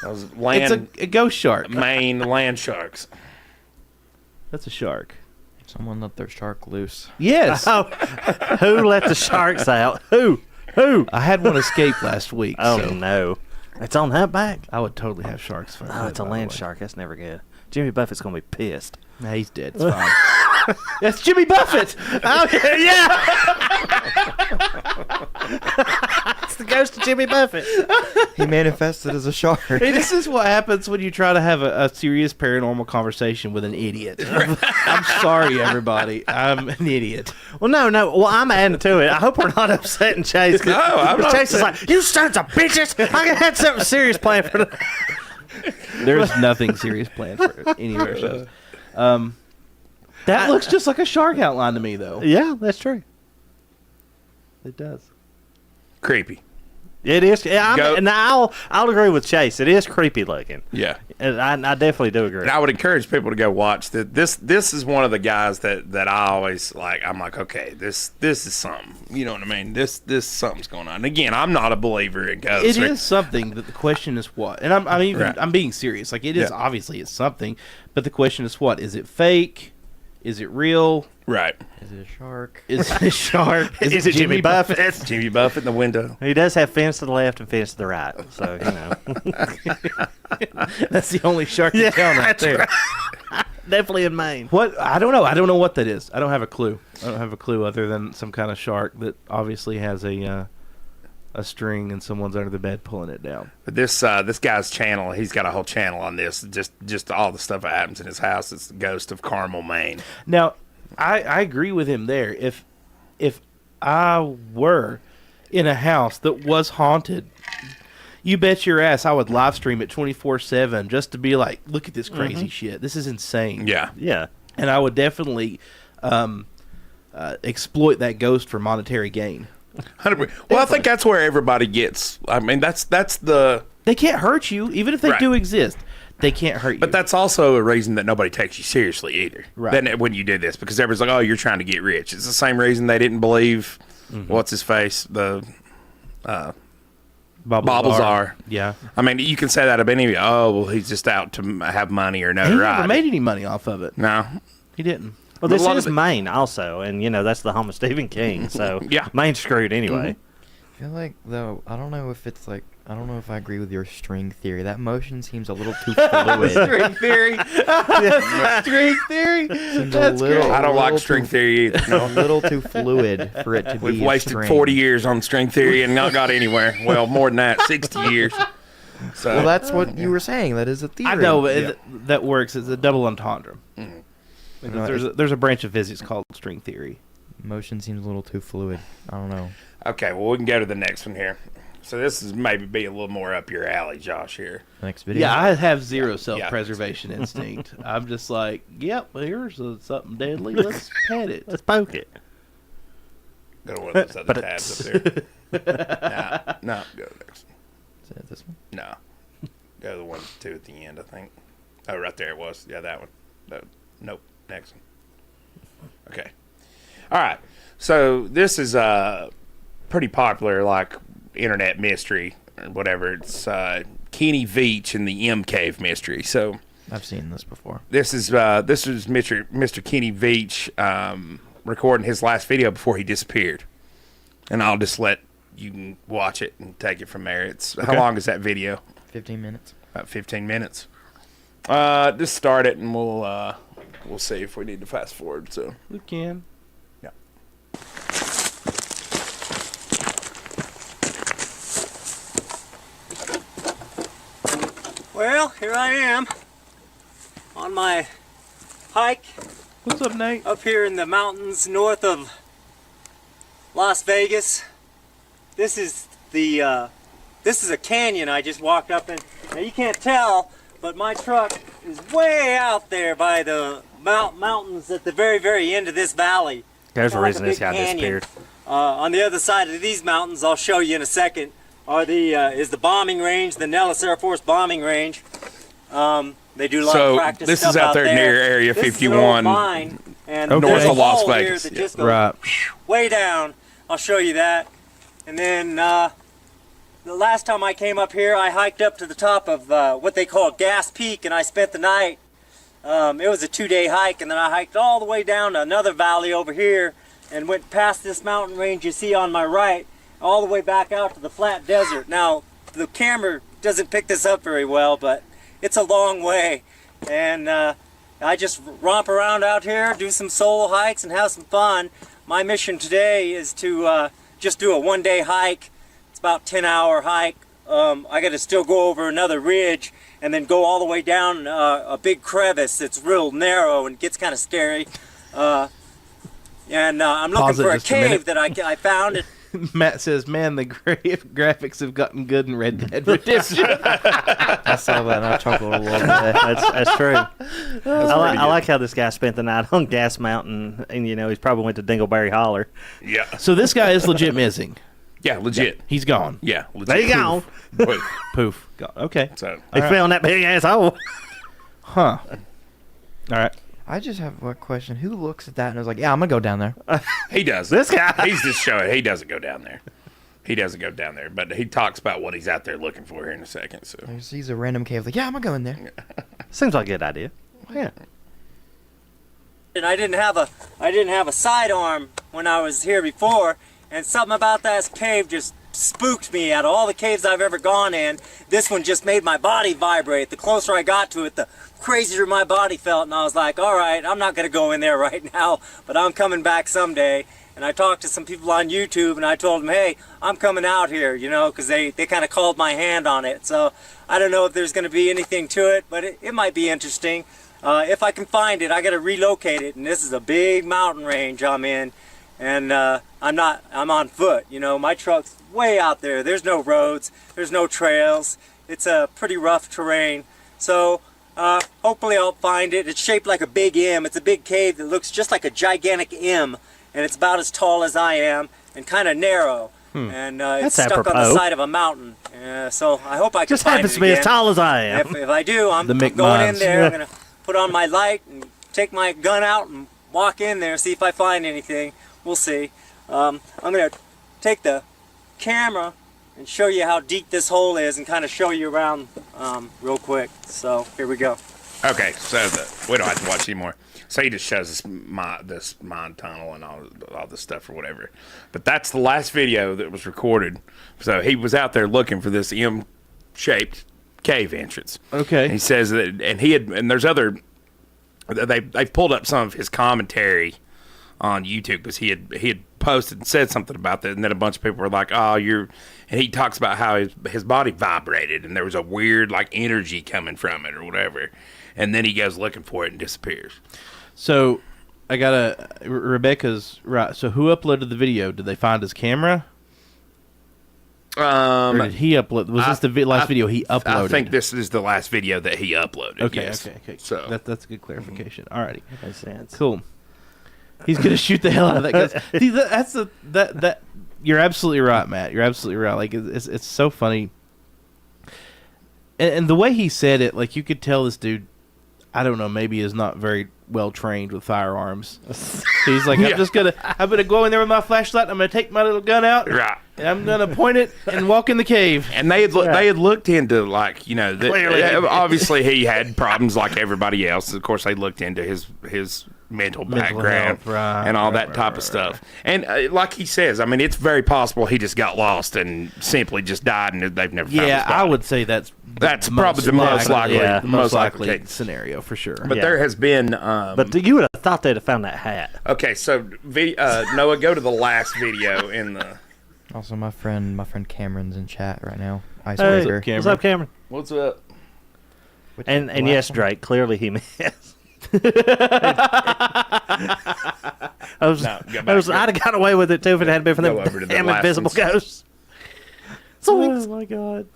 Those It's land a ghost shark. Maine land sharks. That's a shark. Someone let their shark loose. Yes. Oh, who let the sharks out? Who? I had one escape last week. Oh so no, it's on that back. I would totally have sharks for Oh, it's a land shark. That's never good. Jimmy Buffett's gonna be pissed. Nah, he's dead. It's fine. That's Jimmy Buffett. Oh yeah. It's the ghost of Jimmy Buffett. He manifested as a shark. Hey, this is what happens when you try to have a serious paranormal conversation with an idiot. I'm sorry, everybody. I'm an idiot. Well, no. Well, I'm adding to it. I hope we're not upsetting Chase. No, I'm not Chase is upset. like, you sons of bitches. I had something serious planned for the. There's nothing serious planned for any of our shows. That looks just like a shark outline to me, though. Yeah, that's true. It does. Creepy. It is. Yeah, Go- and I'll agree with Chase. It is creepy looking. Yeah. And I definitely do agree. And I would encourage people to go watch that. This is one of the guys that I always like. I'm like, okay, this is something. You know what I mean? This something's going on. And again, I'm not a believer in ghosts. It is something. That the question is what, and I'm being serious. Like it is Yeah. obviously it's something, but the question is what? Is it fake? Is it real? Right. Is it a shark? Is it a shark? Is it Jimmy Buffett? Jimmy Buffett in the window. He does have fins to the left and fins to the right. So, you know. That's the only shark in town right there. Definitely in Maine. What? I don't know. I don't know what that is. I don't have a clue. I don't have a clue other than some kind of shark that obviously has a string and someone's under the bed pulling it down. But this guy's channel, he's got a whole channel on this. Just all the stuff that happens in his house. It's the ghost of Carmel, Maine. Now, I agree with him there. If I were in a house that was haunted, you bet your ass I would live stream it 24/7 just to be like, look at this crazy shit. This is insane. Yeah. Yeah. And I would definitely exploit that ghost for monetary gain. 100%. Well, I think that's where everybody gets. I mean, that's the. They can't hurt you, even if they Right. do exist. They can't hurt you. But that's also a reason that nobody takes you seriously either. Right. Then when you do this, because everybody's like, "Oh, you're trying to get rich." It's the same reason they didn't believe what's his face, the Babelzar. Yeah. I mean, you can say that of any. Oh, well, he's just out to have money or He notoriety. never made any money off of it. No. He didn't. Well, But a this lot is of it- Maine also. And, you know, that's the home of Stephen King. So, Yeah. Maine's screwed anyway. I feel like, though, I don't know if I agree with your string theory. That motion seems a little too fluid. String theory. String theory. Seems That's great. I don't like little string too- theory either. a No. little too fluid for it to be We've a wasted string. 40 years on string theory and not got anywhere. Well, more than that, 60 years. So Well, that's what you were saying. That is a theory. I know but Yeah. that works. It's a double entendre. No, Because there's a branch of physics called string theory. Motion seems a little too fluid. I don't know. Okay, well, we can go to the next one here. So this is maybe be a little more up your alley, Josh, here. Next video. Yeah, I have zero self-preservation instinct. I'm just like, yep, here's something deadly. Let's pet it. Let's poke it. Go to one of those other tabs up there. No, go to the next one. Is that this one? No. Go to the one, two at the end, I think. Oh, right there it was. Yeah, that one. No, nope, next one. Okay. All right. So this is pretty popular, like, internet mystery or whatever. It's Kenny Veach and the M Cave mystery. So I've seen this before. this is Mr. Kenny Veach. recording his last video before he disappeared, and I'll just let you watch it and take it from there. How long is that video? 15 minutes. About 15 minutes. Just start it and we'll see if we need to fast forward. So We can. yeah. Well, here I am on my hike What's up, Nate? up here in the mountains north of Las Vegas. This is a canyon I just walked up in. Now you can't tell, but my truck is way out there by the mountains at the very, very end of this valley. There's a Kinda like reason this big guy canyon. disappeared. On the other side of these mountains, I'll show you in a second, is the bombing range, the Nellis Air Force bombing range. They do a lot of So practice this stuff is out there near Area This is an 51, old mine, and Okay. there's a north of Las hole here Vegas, that yeah. just goes Right. way down. I'll show you that. And then the last time I came up here, I hiked up to the top of what they call Gas Peak, and I spent the night. It was a 2-day hike, and then I hiked all the way down to another valley over here and went past this mountain range you see on my right, all the way back out to the flat desert. Now, the camera doesn't pick this up very well, but it's a long way. And I just romp around out here, do some solo hikes, and have some fun. My mission today is to just do a 1-day hike. It's about a 10-hour hike. I got to still go over another ridge and then go all the way down a big crevice that's real narrow and gets kind of scary. I'm Pause looking it for a just a minute. cave that I found. Matt says, "Man, the graphics have gotten good in Red Dead Redemption." I saw that and I chuckled a little bit. That's true. I like how this guy spent the night on Gas Mountain, and he's probably went to Dingleberry Holler. yeah, So this guy is legit missing. yeah, legit, He's gone. yeah, legit. There you go. But- Poof. Gone. Okay. So He fell in that big ass hole. Huh. All right. I just have one question. Who looks at that and is like, yeah, I'm going to go down there? he does. This guy. He's just showing. He doesn't go down there. He doesn't go down there, but he talks about what he's out there looking for here in a second. So He sees a random cave, like, yeah, I'm going to go in there. Seems like a good idea. Yeah. And I didn't have a sidearm when I was here before, and something about that cave just spooked me. Out of all the caves I've ever gone in, this one just made my body vibrate. The closer I got to it, the crazier my body felt, and I was like, all right, I'm not going to go in there right now, but I'm coming back someday. And I talked to some people on YouTube, and I told them, hey, I'm coming out here, because they kind of called my hand on it. So I don't know if there's going to be anything to it, but it might be interesting. If I can find it, I got to relocate it, and this is a big mountain range I'm in, and I'm on foot. My truck's way out there. There's no roads, there's no trails. It's a pretty rough terrain. So hopefully I'll find it. It's shaped like a big M. It's a big cave that looks just like a gigantic M, and it's about as tall as I am and kind of narrow. And it's That's stuck on the apropos. side of a mountain. So I hope I can Just find happens it to be again. as tall as I am. If I do, I'm The going in McMahons. there. I'm going to put on my light and take my gun out and walk in there, see if I find anything. We'll see. I'm going to take the camera and show you how deep this hole is and kind of show you around real quick. So here we go. okay, so we don't have to watch anymore. So he just shows us this mine tunnel and all this stuff or whatever. But that's the last video that was recorded. So he was out there looking for this M-shaped cave entrance. Okay. And he says that, and there's other. They've pulled up some of his commentary on YouTube because he had posted and said something about that, and then a bunch of people were like, "Oh, you're," and he talks about how his body vibrated and there was a weird like energy coming from it or whatever, and then he goes looking for it and disappears. So I got Rebecca's right. So who uploaded the video? Did they find his camera? Or did he upload? Was this the last video he uploaded? I think this is the last video that he uploaded. Okay, yes. okay. So that's a good clarification. Alrighty, Makes sense. cool. He's gonna shoot the hell out of that guy. See, that you're absolutely right, Matt. You're absolutely right. Like it's so funny, and the way he said it, like you could tell this dude, I don't know, maybe is not very well trained with firearms. He's like, I'm gonna go in there with my flashlight. And I'm gonna take my little gun out. right. And I'm gonna point it and walk in the cave. And they had looked into like Clearly. obviously he had problems like everybody else. Of course, they looked into his mental Mental background health, right, and all right, that type of stuff. And like he says, I mean, it's very possible he just got lost and simply just died, and they've never found his Yeah, I body. would say that's Probably the most likely, yeah. the most likely case. scenario for sure. But Yeah. there has been. But you would have thought they'd have found that hat. Okay, so Noah, go to the last video in the. Also, my friend Cameron's in chat right now. Hey, Icebreaker. what's up, Cameron? What's up? Which- And the yes, last one? Drake. Clearly, he missed. I was, No, go I'd back. have got away with it too if it hadn't been for Go them over to the damn last invisible ones. ghosts. Oh my god!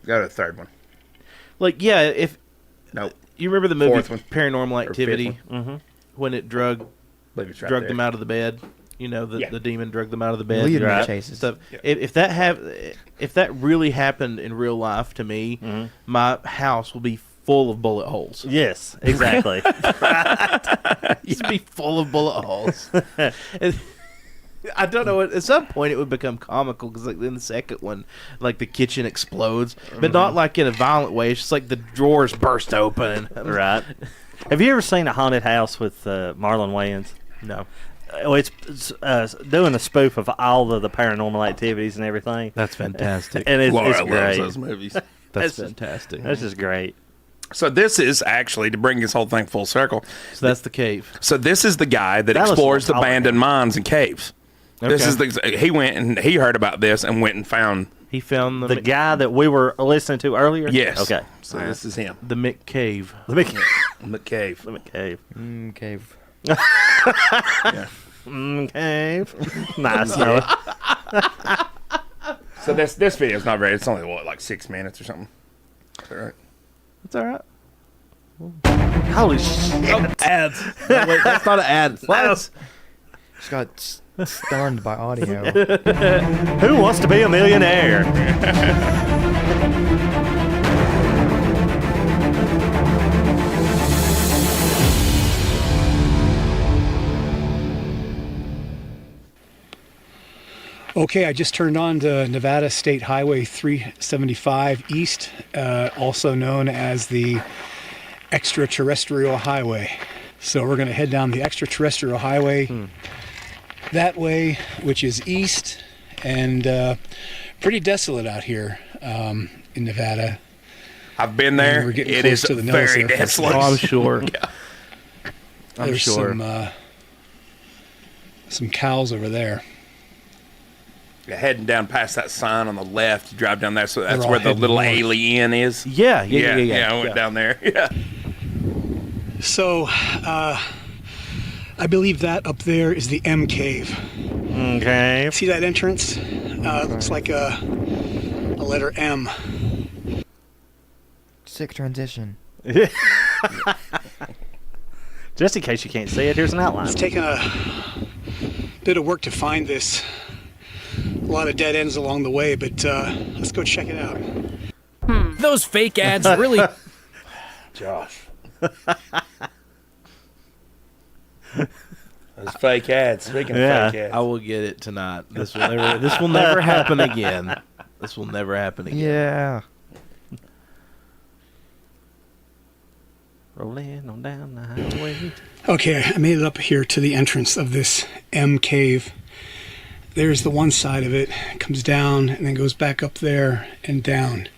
Go to the third one. Like, yeah, if Nope. you remember the movie Fourth one. Paranormal Or Activity, fifth when it drug Believe it's right drugged there. them out of the bed. You know, Yeah. the demon drugged them out of the bed. Leading Right. chases. Stuff. Yeah. If that really happened in real life to me, my house will be full of bullet holes. Yes, exactly. It'd be full of bullet holes. And I don't know. At some point, it would become comical because, like, in the second one, like the kitchen explodes, but not like in a violent way. It's just like the drawers burst open. Right. Have you ever seen a haunted house with Marlon Wayans? No, Oh, it's doing a spoof of all of the paranormal activities and everything. that's fantastic. And it's Laura great. loves those movies. That's That's just- fantastic. That's just great. So this is actually to bring this whole thing full circle. So that's the cave. So this is the guy that That was explores taller. abandoned mines and caves. This Okay. is he went and he heard about this and went and found. He found The guy that we were listening to earlier? Yes. Okay. So this is him. the Mick Cave. Let me The cave. cave. Cave. Cave. Nice, Noah. So this video is not very. It's only like 6 minutes or something. Is that right? That's all right. Holy shit. Ads. No, wait, that's not an ad. What? Just got stunned by audio. Who wants to be a millionaire? Okay, I just turned on to Nevada State Highway 375 East, also known as the Extraterrestrial Highway. So we're going to head down the Extraterrestrial Highway that way, which is east, and pretty desolate out here in Nevada. I've been there. We're getting It close is to the nose very there, folks. desolate. Oh, I'm sure. I'm There's sure. some cows over there. Heading down past that sign on the left, you drive down there. So that's They're all where the heading little north. alien is. Yeah. I went down there. Yeah. So, I believe that up there is the M Cave. Okay. See that entrance? Looks like a letter M. Sick transition. Just in case you can't see it, here's an outline. It's taken a bit of work to find this. A lot of dead ends along the way, but let's go check it out. Those fake ads really. Josh. Those fake ads. Speaking Yeah. of fake ads. I will get it tonight. This will never happen again. This will never happen again. Yeah. Rolling on down the highway. Okay, I made it up here to the entrance of this M Cave. There's the one side of it, comes down and then goes back up there and down.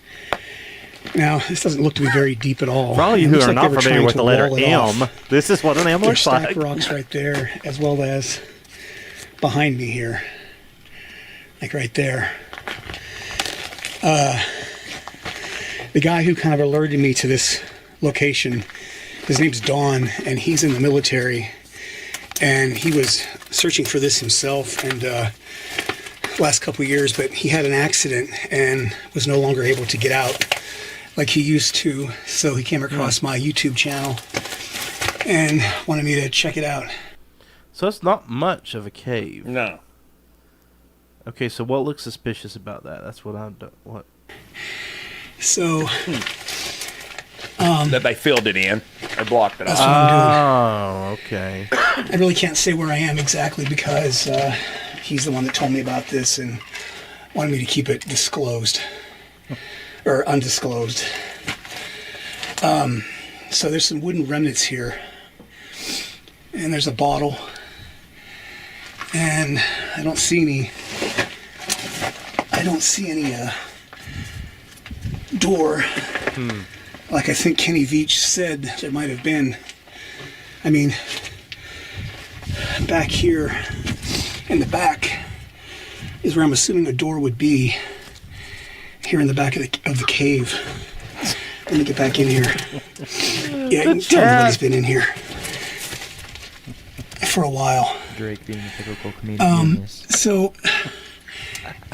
Now, this doesn't look to be very deep at all. For all you It who looks are like not they were familiar trying with to the letter wall it M, off. this is what an M There's looks stacked like. rocks right there, as well as behind me here, like right there. The guy who kind of alerted me to this location, his name's Don, and he's in the military, and he was searching for this himself, and last couple of years, but he had an accident and was no longer able to get out like he used to, so he came across my YouTube channel and wanted me to check it out. So it's not much of a cave. No. Okay, so what looks suspicious about that? That's what I'm. What? So That they filled it in. They blocked it that's off. what I'm Oh, okay. doing. I really can't say where I am exactly because he's the one that told me about this and wanted me to keep it disclosed or undisclosed. So there's some wooden remnants here. and there's a bottle, and I don't see any door like I think Kenny Veach said there might have been. I mean, back here in the back is where I'm assuming a door would be, here in the back of the cave. Let me get back in here. Yeah, you can tell everybody's been in here for a while. Drake being a typical comedian. So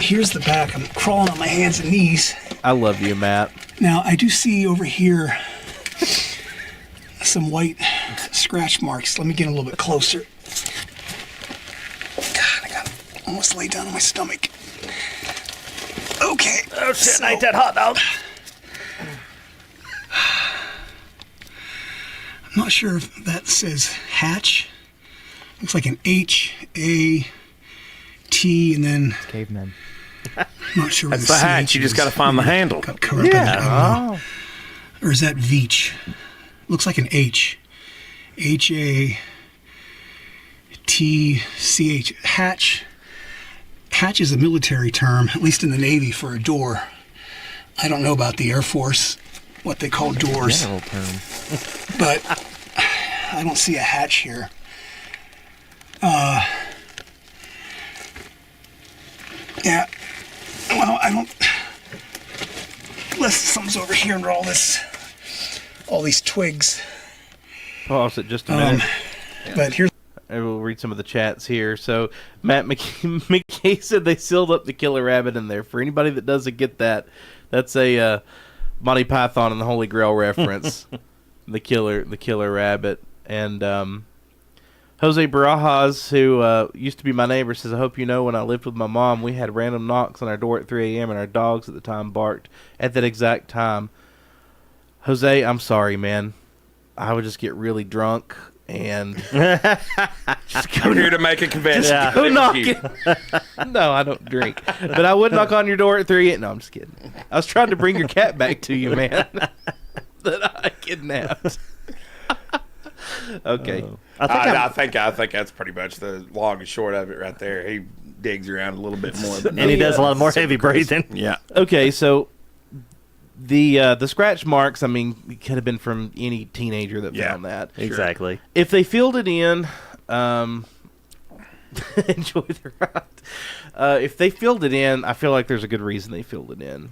here's the back. I'm crawling on my hands and knees. I love you, Matt. Now I do see over here some white scratch marks. Let me get a little bit closer. God, I got almost laid down on my stomach. Okay. Oh shit! I ate that hot dog. I'm not sure if that says hatch. Looks like an H-A-T and then Cavemen. I'm not sure where That's the hatch. You just got to find the handle. Got covered up in that. I don't know. Or is that Veach? Looks like an H. H-A-T-C-H. Hatch. Hatch is a military term, at least in the Navy, for a door. I don't know about the Air Force, what they call doors. General term. But I don't see a hatch here. Yeah. Well, I don't. Unless something's over here under all these twigs. Pause it just a minute. But here's. And we'll read some of the chats here. So Matt McKay said they sealed up the killer rabbit in there. For anybody that doesn't get that, that's a Monty Python and the Holy Grail reference. the killer rabbit. And Jose Barajas, who used to be my neighbor, says, I hope you know when I lived with my mom, we had random knocks on our door at 3 a.m. and our dogs at the time barked at that exact time. Jose, I'm sorry, man. I would just get really drunk and just come here to make a confession. Just go knocking. No, I don't drink. But I would knock on your door at 3 a.m. No, I'm just kidding. I was trying to bring your cat back to you, man. That I kidnapped. Okay. I think that's pretty much the long and short of it right there. He digs around a little bit more. And he does a lot more heavy breathing. Yeah. Okay, so the scratch marks, I mean, it could have been from any teenager that found that. Exactly. Sure. If they filled it in, enjoy the ride. If they filled it in, I feel like there's a good reason they filled it in.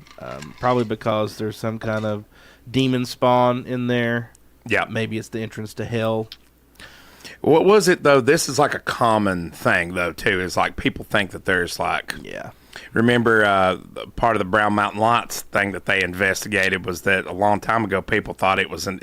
Probably because there's some kind of demon spawn in there. Yeah. Maybe it's the entrance to hell. What was it, though? This is like a common thing, though, too. Is like people think that there's like... Yeah. Remember part of the Brown Mountain Lights thing that they investigated was that a long time ago people thought it was an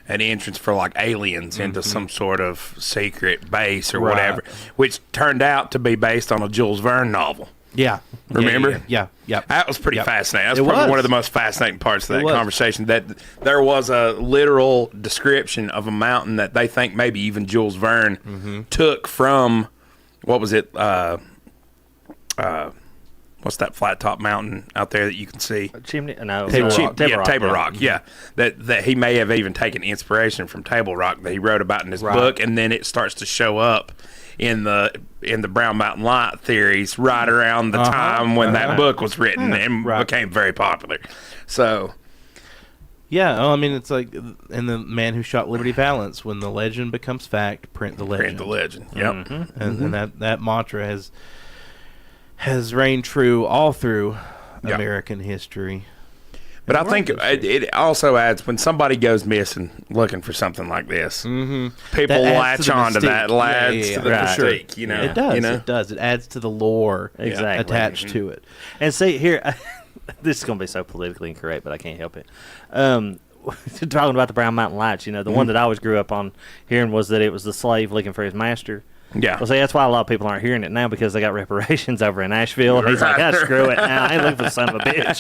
entrance for like aliens into some sort of secret base or whatever, which turned out to be based on a Jules Verne novel. Yeah. Remember? Yeah. That was pretty fascinating. That's probably one of the most fascinating parts of that conversation, that there was a literal description of a mountain that they think maybe even Jules Verne took from, what was it, what's that flat top mountain out there that you can see? Chimney? No. Table Rock. Rock. Yeah. That he may have even taken inspiration from Table Rock that he wrote about in his book, and then it starts to show up in the Brown Mountain Light theories right around the time when that book was written and became very popular. So yeah, I mean, it's like in The Man Who Shot Liberty Valance, when the legend becomes fact, print the legend. Yep. And that mantra has reigned true all through American history. But I think it also adds, when somebody goes missing looking for something like this, people latch onto that, adds to the mystique. You know, it does. You know? It does. It adds to the lore attached to it. And see here, this is going to be so politically incorrect, but I can't help it. Talking about the Brown Mountain Lights, you know, the one that I always grew up on hearing was that it was the slave looking for his master. Yeah. Well, see, that's why a lot of people aren't hearing it now, because they got reparations over in Asheville. And he's like, screw it now. I ain't looking for the son of a bitch.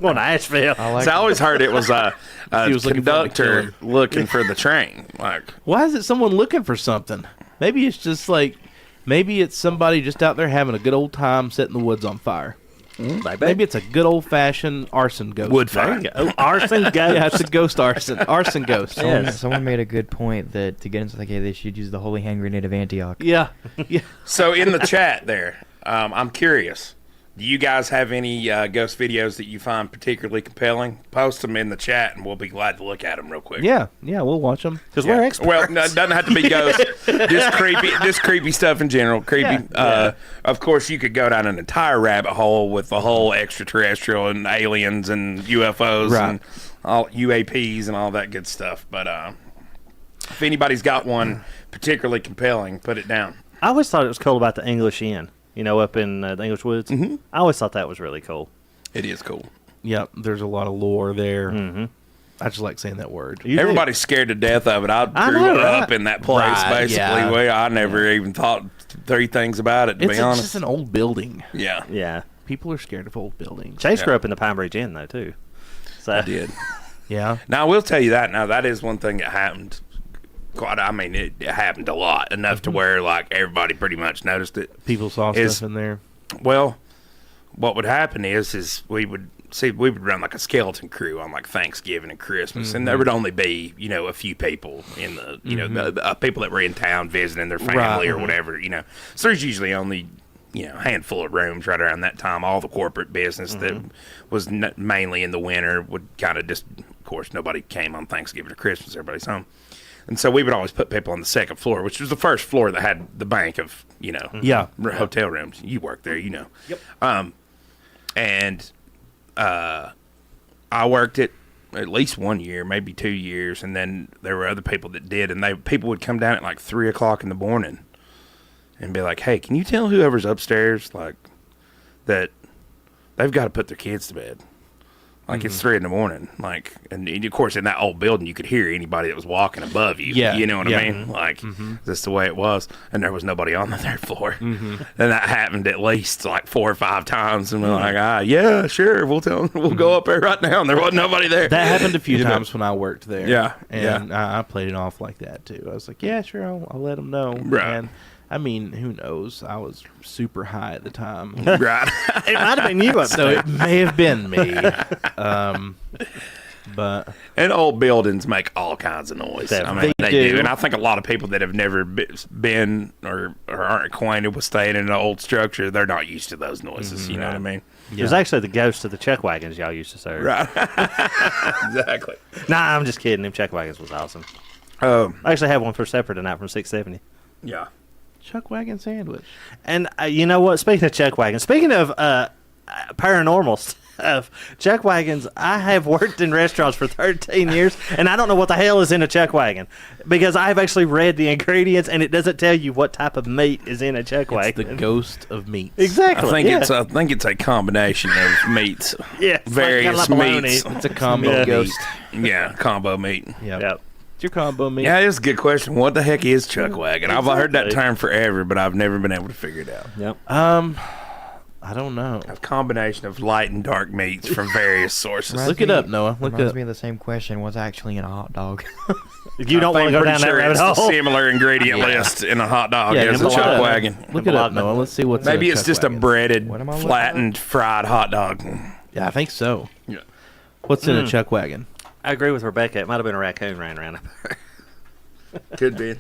Going to Asheville. I always heard it was a conductor looking for the train. Like, why is it someone looking for something? Maybe it's just like, maybe it's somebody just out there having a good old time setting the woods on fire. Maybe it's a good old fashioned arson ghost. Wood There fire. you go. Oh, arson ghost. Yeah, it's a ghost arson. Arson ghost. Someone made a good point that to get into the cave, they should use the holy hand grenade of Antioch. Yeah. Yeah. So in the chat there, I'm curious. Do you guys have any ghost videos that you find particularly compelling? Post them in the chat, and we'll be glad to look at them real quick. Yeah. Yeah. We'll watch them. Because we're experts. Well, no, it doesn't have to be ghosts. Just creepy stuff in general. Creepy. Of course, you could go down an entire rabbit hole with the whole extraterrestrial and aliens and UFOs Right. and all UAPs and all that good stuff. But if anybody's got one particularly compelling, put it down. I always thought it was cool about the English Inn, up in the English Woods. Mm-hmm. I always thought that was really cool. It is cool. Yep. There's a lot of lore there. Mm-hmm. I just like saying that word. Everybody's scared to death of it. I grew know, up right? in that place, Right, basically. yeah. Where I never even thought three things about it, to be It's honest. just an old building. Yeah. Yeah. People are scared of old buildings. Chase grew up in the Pine Bridge Inn, though, too. So I did. Yeah. Now, I will tell you that. Now, that is one thing that happened. It happened a lot, enough to where, like, everybody pretty much noticed it. People saw Is- stuff in there. Well, what would happen is we would run like a skeleton crew on like Thanksgiving and Christmas, and there would only be a few people in the the people that were in town visiting their family or whatever. So there's usually only a handful of rooms right around that time. All the corporate business that was mainly in the winter would kind of just, of course, nobody came on Thanksgiving or Christmas. Everybody's home. And so we would always put people on the second floor, which was the first floor that had the bank of, Yeah. hotel rooms. You worked there, Yep. And I worked it at least 1 year, maybe 2 years, and then there were other people that did, and people would come down at like 3 o'clock in the morning and be like, "Hey, can you tell whoever's upstairs like that they've got to put their kids to bed?" Like it's 3 in the morning, like, and of course in that old building you could hear anybody that was walking above you. Yeah, You know what yeah. I mean? Like that's the way it was, and there was nobody on the third floor. And that happened at least like 4 or 5 times, and we're like, yeah, sure, we'll go up there right now, and there wasn't nobody there. That happened a few times when I worked there. Yeah, And I played it off like that, too. I was like, yeah, sure, I'll let them know. Right. And, I mean, who knows? I was super high at the time. Right. it might have been you up So there. it may have been me. But And old buildings make all kinds of noise. I mean, They they do. do. And I think a lot of people that have never been or aren't acquainted with staying in an old structure, they're not used to those noises. You know what I mean? It was actually the ghost of the chuck wagons y'all used to serve. Right. Exactly. Nah, I'm just kidding. Them chuck wagons was awesome. I actually had one for supper tonight from 670. Yeah. Chuck Wagon sandwich. And you know what? Speaking of chuck wagons, speaking of paranormal stuff, chuck wagons, I have worked in restaurants for 13 years, and I don't know what the hell is in a chuck wagon because I've actually read the ingredients, and it doesn't tell you what type of meat is in a chuck It's wagon. the ghost of meats. Exactly. I think it's a combination of meats. Yeah, it's like Various kinda like bologna. meats. It's a combo Yeah. ghost. Yeah, combo meat. Yep. Yep. It's your combo meat. Yeah, it's a good question. What the heck is chuck wagon? I've heard that Exactly. term forever, but I've never been able to figure it out. Yep. I don't know. A combination of light and dark meats from various sources. Look it up, Noah. Look it Reminds up. me of the same question. What's actually in a hot dog? You don't want to go down that rabbit it's hole. a similar ingredient list in a hot dog Yeah, as a look it chuck up. wagon. Look it up, Noah. Let's see what's in Maybe a it's chuck just wagon. a breaded, What am I looking flattened, fried hot dog. Yeah, I think so. Yeah. What's in a chuck wagon? I agree with Rebecca. It might have been a raccoon ran around up there. Could be.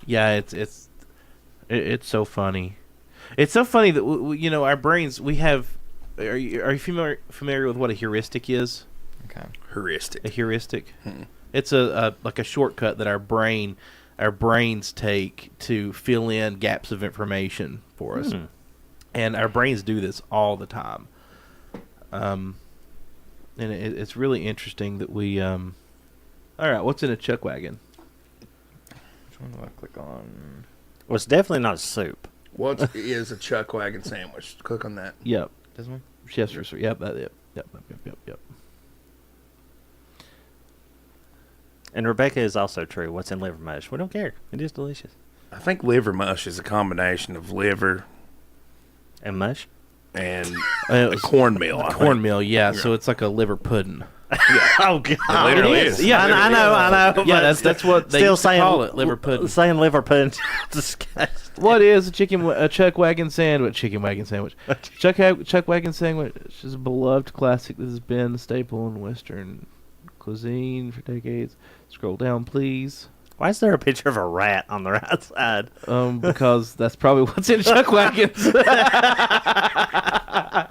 Yeah, it's so funny. It's so funny that our brains. We have. Are you familiar with what a heuristic is? Okay. Heuristic. A heuristic. It's a like a shortcut that our brains take to fill in gaps of information for us, and our brains do this all the time. And it's really interesting that we. All right, what's in a chuck wagon? Which one do I click on? Well, it's definitely not a soup. What is a chuck wagon sandwich? Click on that. Yep. This one? Yes, sir. Yep. Yep. And Rebecca is also true. What's in liver mush? We don't care. It is delicious. I think liver mush is a combination of liver And mush? and It's cornmeal. I think. cornmeal. Yeah. So it's like a liver pudding. Oh God! It literally is. Yeah, I know. Yeah, but that's what they still used to saying call it, liver pudding. Saying liver pudding, disgusting. What is a chuck wagon sandwich? Chicken wagon sandwich. Chuck wagon sandwich is a beloved classic that has been a staple in Western cuisine for decades. Scroll down, please. Why is there a picture of a rat on the right side? Because that's probably what's in chuck wagons.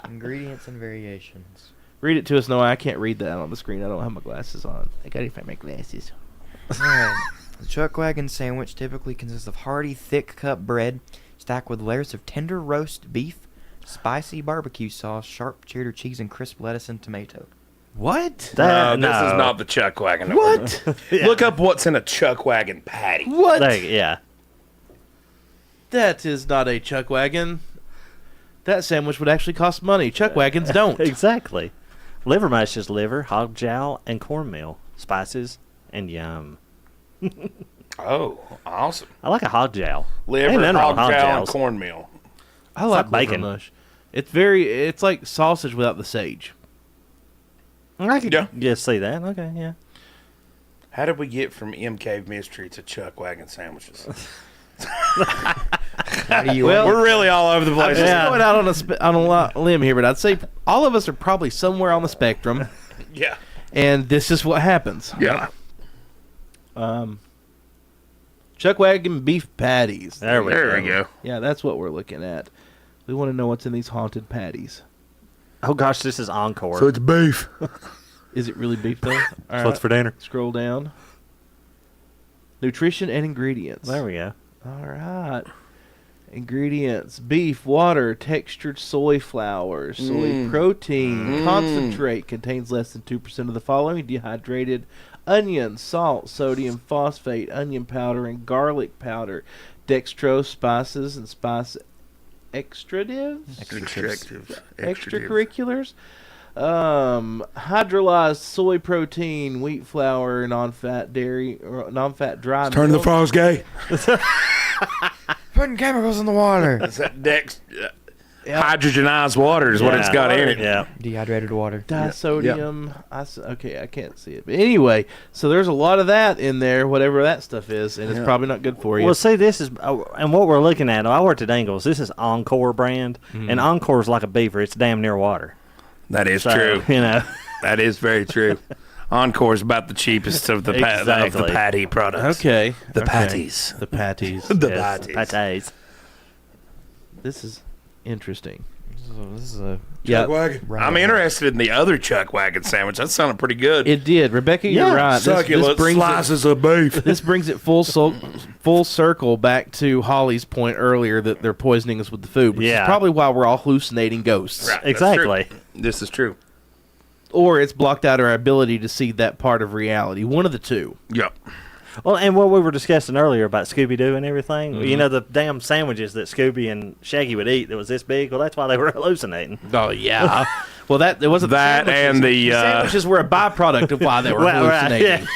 Ingredients and variations. Read it to us, Noah. I can't read that on the screen. I don't have my glasses on. I gotta find my glasses. Alright. The chuck wagon sandwich typically consists of hearty, thick cut bread stacked with layers of tender roast beef, spicy barbecue sauce, sharp cheddar cheese, and crisp lettuce and tomato. What? No, this is not the chuck wagon. that we're What? doing. Look up what's in a chuck wagon patty. What? Yeah. That is not a chuck wagon. That sandwich would actually cost money. Chuck wagons don't. Exactly. Liver mash is liver, hog jowl, and cornmeal, spices, and yum. Oh, awesome. I like a hog jowl. Liver, Ain't nothing wrong hog with jowl, and jowls. cornmeal. I like like bacon. liver mush. It's like sausage without the sage. I could Yeah. just see that. Okay, yeah. How did we get from M Cave Mystery to chuck wagon sandwiches? How do you We're really all over the I'm place. just Yeah. going out on a limb here, but I'd say all of us are probably somewhere on the spectrum, Yeah. and this is what happens. Yeah. Chuck wagon beef patties. There we There go. we go. Yeah, that's what we're looking at. We want to know what's in these haunted patties. Oh gosh, this is encore. it's beef. Is it really beef though? All So what's for dinner? Scroll down. Nutrition and ingredients. There we go. All right. Ingredients: beef, water, textured soy flour, soy protein, concentrate contains less than 2% of the following: dehydrated onion, salt, sodium phosphate, onion powder, and garlic powder, dextrose, spices, and spice extracurriculars. Hydrolyzed soy protein, wheat flour, non-fat dairy, or non-fat dry milk. frogs gay. Putting chemicals in the water. Is that hydrogenized water is what it's got in it. Yeah. Dehydrated water. Disodium. Okay, I can't see it. But anyway, so there's a lot of that in there, whatever that stuff is, and it's probably not good for you. Well, see, this is, and what we're looking at, I worked at Ingles. This is Encore brand, and Encore's like a beaver. It's damn near water. That is So, true. You know. That is very true. Encore's about the cheapest of the of the Exactly. patty products. Okay. The okay. patties. The patties. The Yes, patties. Patés. This is interesting. This is a Yeah, I'm interested in the other chuck wagon sandwich. That sounded pretty good. it did. Rebecca, you're Yeah. right. Succulent slices of beef. This brings it full circle back to Holly's point earlier that they're poisoning us with the food, which Yeah. is probably why we're all hallucinating ghosts. Right, that's Exactly. true. This is true. Or it's blocked out our ability to see that part of reality. One of the two. Yep. Well, and what we were discussing earlier about Scooby-Doo and everything, you know, the damn sandwiches that Scooby and Shaggy would eat that was this big, well, that's why they were hallucinating. Oh, yeah. Well, it wasn't That the and sandwiches. the, sandwiches were a byproduct of why they were Well, right, hallucinating.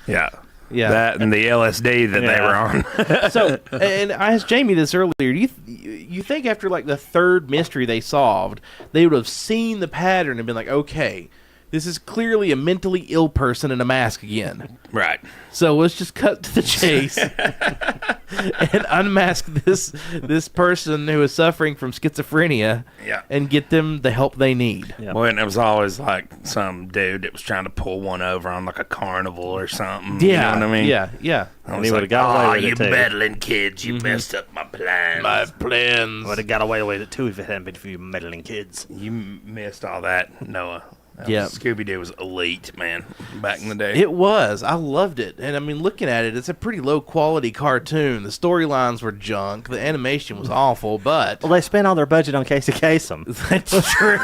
Yeah. Yeah. That and the LSD that they were on. So, and I asked Jamie this earlier. Do you think after like the third mystery they solved, they would have seen the pattern and been like, okay, this is clearly a mentally ill person in a mask again. Right. So let's just cut to the chase and unmask this person who is suffering from schizophrenia Yeah. and get them the help they need. Yeah. Well, and it was always like some dude that was trying to pull one over on like a carnival or something. Yeah. You know what I mean? Yeah. I And was he would've like, got away "Aw, with it, you too." meddling kids, you messed up my plans. My plans. Would have got away with it, too, if it hadn't been for you meddling kids. You missed all that, Noah. Yeah. Scooby Doo was elite, man, back in the day. It was. I loved it. And I mean, looking at it, it's a pretty low quality cartoon. The storylines were junk. The animation was awful, but Well, they spent all their budget on Casey Kasem. that's true.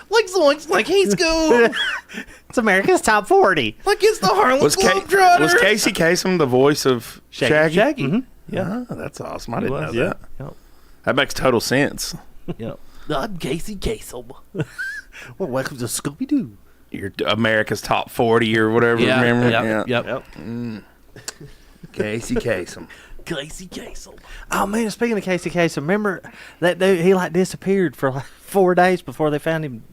Like Zoinks, like Hey Scoob, It's America's Top 40. like it's the Harlem was Globetrotters. was Casey Kasem the voice of Shaggy? Shaggy. Yeah, that's awesome. I didn't know was, yeah. that. Yep. That makes total sense. Yep. I'm Casey Kasem. Well, welcome to Scooby-Doo. You're America's Top 40 or whatever. Yeah. Remember? Yep. Casey Kasem. Casey Kasem. Oh, man, speaking of Casey Kasem, remember that dude, he, like, disappeared for, like, 4 days before they found him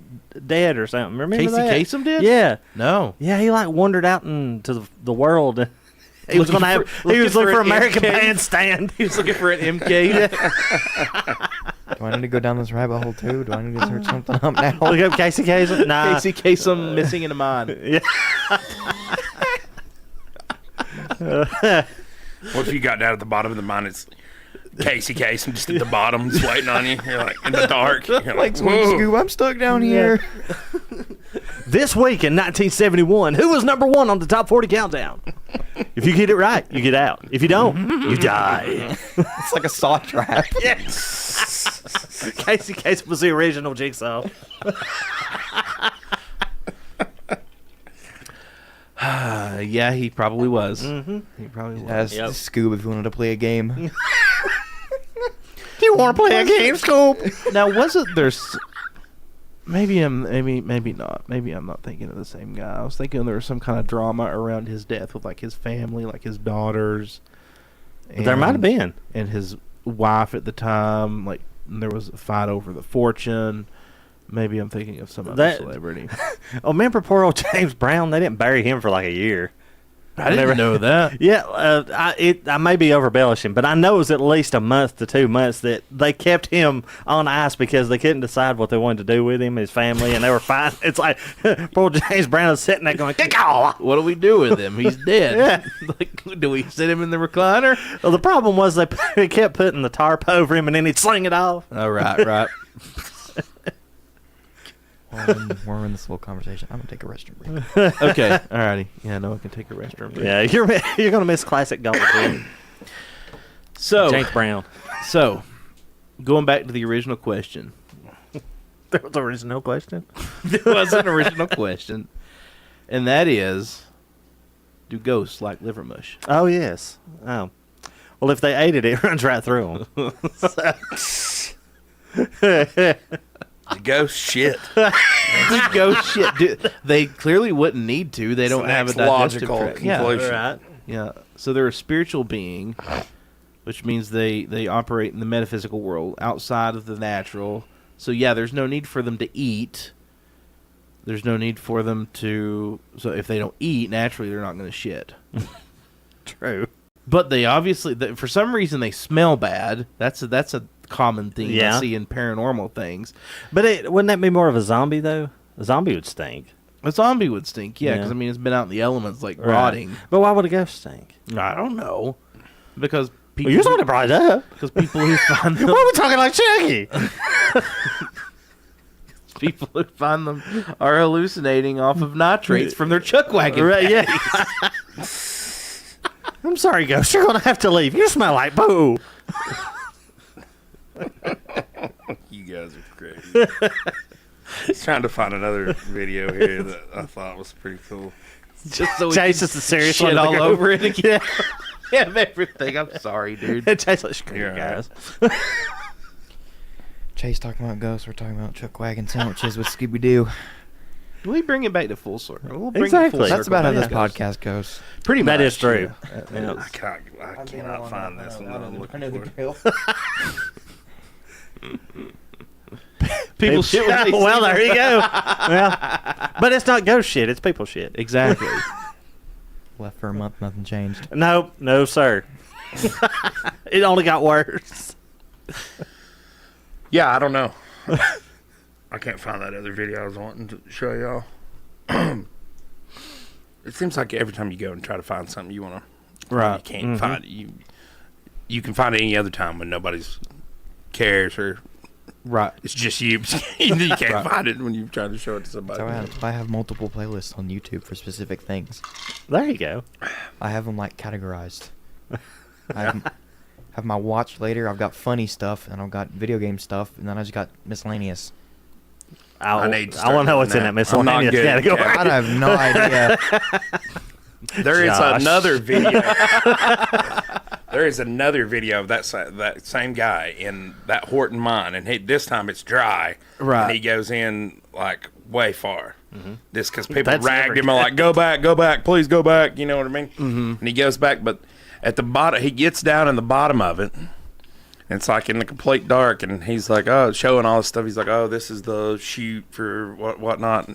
dead or something. Remember Casey that? Kasem did? Yeah. No. Yeah, he like wandered out into the world. And he was Looking going to have. for- He was looking looking for for an American MK. Bandstand. He was looking for an MK. Do I need to go down this rabbit hole too? Do I need to search something up now? Look up Casey Kasem. Nah. Casey Kasem missing in a mine. Yeah. What if you got down at the bottom of the mine? It's Casey Kasem just at the bottom, just waiting on you. You're like in the dark. You're like, whoa. Scoob, I'm stuck down here. This week in 1971, who was number 1 on the top 40 countdown? If you get it right, you get out. If you don't, you die. It's like a saw trap. Yes. Casey Kasem was the original Jigsaw. Yeah, he probably was. He probably was. That's Scoob if you wanted to play a game. Do you want to play a game, Scoop? Now, wasn't there? Maybe not. Maybe I'm not thinking of the same guy. I was thinking there was some kind of drama around his death with like his family, like his daughters. There might have been. And his wife at the time. Like there was a fight over the fortune. Maybe I'm thinking of some other celebrity. Oh, remember poor old James Brown? They didn't bury him for like a year. I didn't know that. Yeah, I may be over embellishing, but I know it was at least a month to 2 months that they kept him on ice because they couldn't decide what they wanted to do with him, his family, and they were fine. It's like poor James Brown is sitting there going, "Kick-off!" What do we do with him? He's dead. Yeah. Like, do we sit him in the recliner? Well, the problem was they kept putting the tarp over him, and then he'd sling it off. Oh, right. We're in this little conversation. I'm gonna take a restroom break. Okay, alrighty. Yeah, no one can take a restroom break. Yeah, you're gonna miss classic golf too. So James Brown. So, going back to the original question. There was an original question. There was an original question, and that is, do ghosts like liver mush? Oh yes. Oh, well, if they ate it, it runs right through them. Ghost shit. Ghost shit. They clearly wouldn't need to. They don't have a digestive logical tract. conclusion. Right. Yeah. So they're a spiritual being, which means they operate in the metaphysical world outside of the natural. So yeah, there's no need for them to eat. There's no need for them to. So if they don't eat naturally, they're not going to shit. True. But they obviously, for some reason, they smell bad. That's a common thing I see in paranormal things. But wouldn't that be more of a zombie though? A zombie would stink. A zombie would stink, yeah, because Yeah. I mean it's been out in the elements like rotting. But why would a ghost stink? I don't know, because people. Well, you're somebody brought it up. Because people who find them, Why are we talking like Shaggy? people who find them are hallucinating off of nitrates from their chuck wagon. Right, yeah. I'm sorry, ghost. You're gonna have to leave. You smell like poo. You guys are crazy. I was trying to find another video here that I thought was pretty cool. Just so we Chase can is the serious shit one of the all group. over it again. Yeah, everything. I'm sorry, dude. Chase, let's screw you You're guys. Chase talking about ghosts. We're talking about chuck wagon sandwiches with Scooby Doo. We bring it back to full circle. We'll bring Exactly. it full That's about how circle this back. podcast goes. Pretty much. That is true. Yeah. I cannot find this. I'm not looking for it. People shit when they Well, see there them. you go. Well, but it's not ghost shit. It's people shit. Exactly. Left for a month, nothing changed. No, sir. It only got worse. Yeah, I don't know. I can't find that other video I was wanting to show y'all. It seems like every time you go and try to find something you want to, Right. you can't find it. You can find it any other time when nobody's cares or Right. it's just you. You can't find it when you try to show it to somebody. So I have multiple playlists on YouTube for specific things. There you go. I have them like categorized. I have my watch later. I've got funny stuff, and I've got video game stuff, and then I just got miscellaneous. I need to I want to know what's in start that doing that. I'm not miscellaneous good at category. I have no idea. There is Josh. another video. There is another video of that same guy in that Horton mine, and this time it's dry. Right. And he goes in like way far. Just because people That's ragged every him, like go back, please go back. You know what I mean? And he goes back, but at the bottom, he gets down in the bottom of it, And it's like in the complete dark, and he's like, oh, showing all this stuff. He's like, oh, this is the chute for whatnot.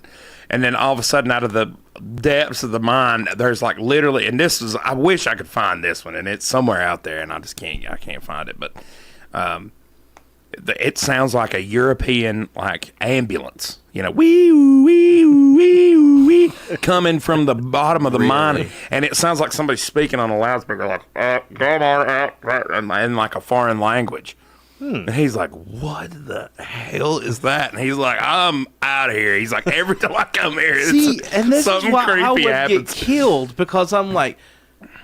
And then all of a sudden, out of the depths of the mine, there's like literally, and this is, I wish I could find this one, and it's somewhere out there, and I can't find it. But it sounds like a European like ambulance, wee wee wee wee, coming from the bottom of the mine, and it sounds like somebody speaking on a loudspeaker, like in like a foreign language. And he's like, "What the hell is that?" And he's like, "I'm out of here." He's like, "Every time I come here, See, and this is something why I would creepy happens." get killed, because I'm like,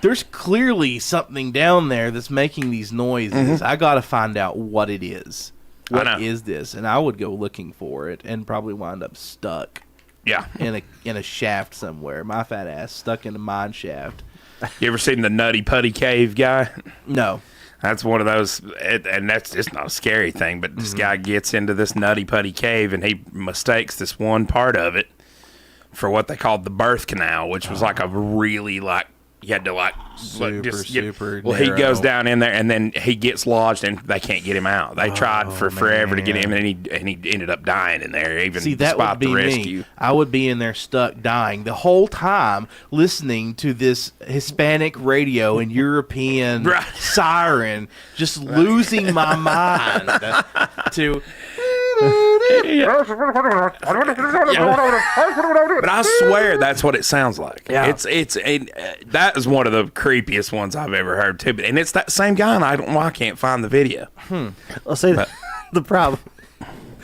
there's clearly something down there that's making these noises. I got to find out what it is. What is this? And I would go looking for it and probably wind up stuck. Yeah, in a shaft somewhere. My fat ass stuck in a mine shaft. You ever seen the Nutty Putty Cave guy? No. That's one of those, and that's just not a scary thing, but this guy gets into this Nutty Putty Cave, and he mistakes this one part of it for what they called the birth canal, which was like a really, like, you had to, like, super well, narrow. he goes down in there, and then he gets lodged, and they can't get him out. They tried for forever to get him, and he ended up dying in there, even See, that despite would be the rescue. me. I would be in there stuck, dying the whole time, listening to this Hispanic radio and European siren, just losing my mind to. But I swear that's what it sounds like. Yeah. That is one of the creepiest ones I've ever heard too. And it's that same guy, and I can't find the video. Well, see, the problem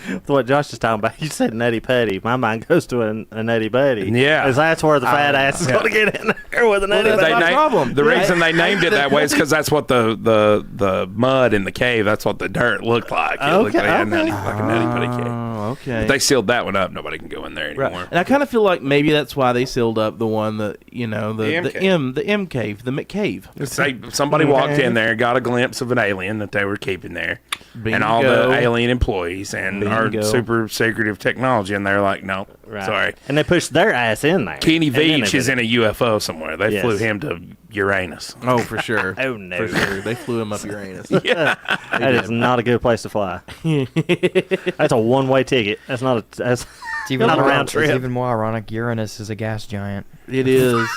with what Josh is talking about, you said Nutty Putty. My mind goes to a Nutty Buddy. Yeah. Because that's where the fat ass is going to get in there with a Nutty Buddy. The reason they named it that way is because that's what the mud in the cave, that's what the dirt looked like. It looked like a Nutty Putty cave. Oh, okay. But they sealed that one up. Nobody can go in there anymore. Right. And I kind of feel like maybe that's why they sealed up the one that, the M cave, the McCave. Somebody walked in there, got a glimpse of an alien that they were keeping there, and all the alien employees and our super secretive technology, and they're like, no, sorry. And they pushed their ass in there. Kenny Veach is in a UFO somewhere. They flew him to Uranus. Oh, for sure. Oh, no. For sure. They flew him up Uranus. Yeah. That is not a good place to fly. That's a one-way ticket. That's not a... That's It's even, not a more, round trip. it's even more ironic. Uranus is a gas giant. It is.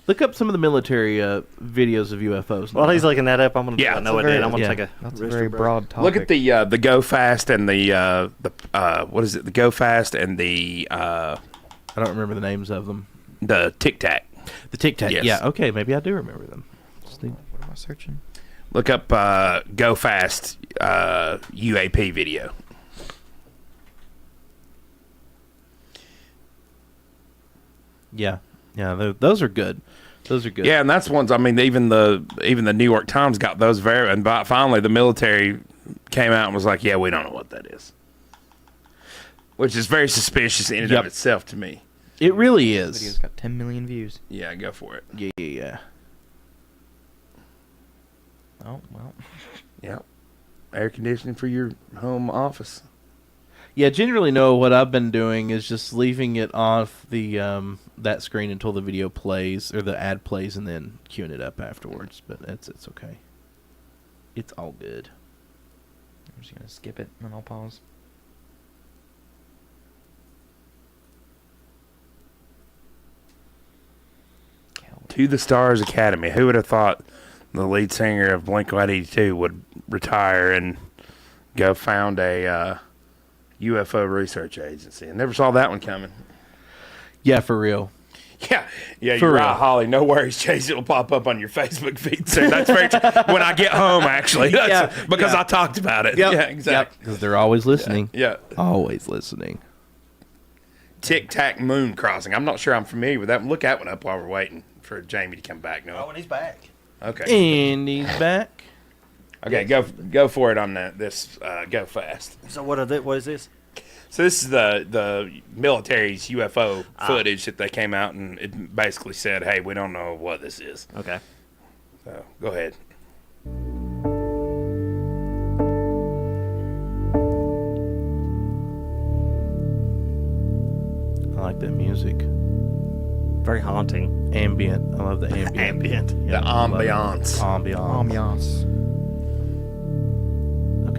Look up some of the military videos of UFOs. While he's looking that up, I'm going to I'm going to take a... That's a very broad topic. Look at the Go Fast and the what is it? The Go Fast and the I don't remember the names of them. The Tic Tac. The Tic Tac. Yes. Yeah. Okay. Maybe I do remember them. What am I searching? Look up Go Fast UAP video. Yeah. Yeah. Those are good. Those are good. Yeah, and that's ones. I mean, even the New York Times got those and finally the military came out and was like, "Yeah, we don't know what that is," which is very suspicious in and of itself to me. It really This video's is. got 10 million views. Yeah, go for it. Yeah. Oh, well. Yeah, air conditioning for your home office. Yeah, generally, no. What I've been doing is just leaving it off the that screen until the video plays or the ad plays, and then queuing it up afterwards. But it's okay. It's all good. I'm just going to skip it, and then I'll pause. To the Stars Academy. Who would have thought the lead singer of Blink-182 would retire and go found a UFO research agency? I never saw that one coming. Yeah, for real. Yeah, For you're real. right, Holly. No worries, Chase. It'll pop up on your Facebook feed soon. That's very true. When I get home, actually. Because I talked about it. Yep. Yeah, exactly. Because they're always listening. Yeah. Always listening. Tic Tac Moon Crossing. I'm not sure I'm familiar with that one. Look that one up while we're waiting for Jamie to come back. No. and he's back. Okay. And he's back. Okay, go for it on this Go Fast. So what is this? So this is the military's UFO footage that they came out, and it basically said, hey, we don't know what this is. Okay. So go ahead. I like that music. Very haunting. Ambient. I love the ambient. Ambient. The ambiance. Ambiance. Ambiance.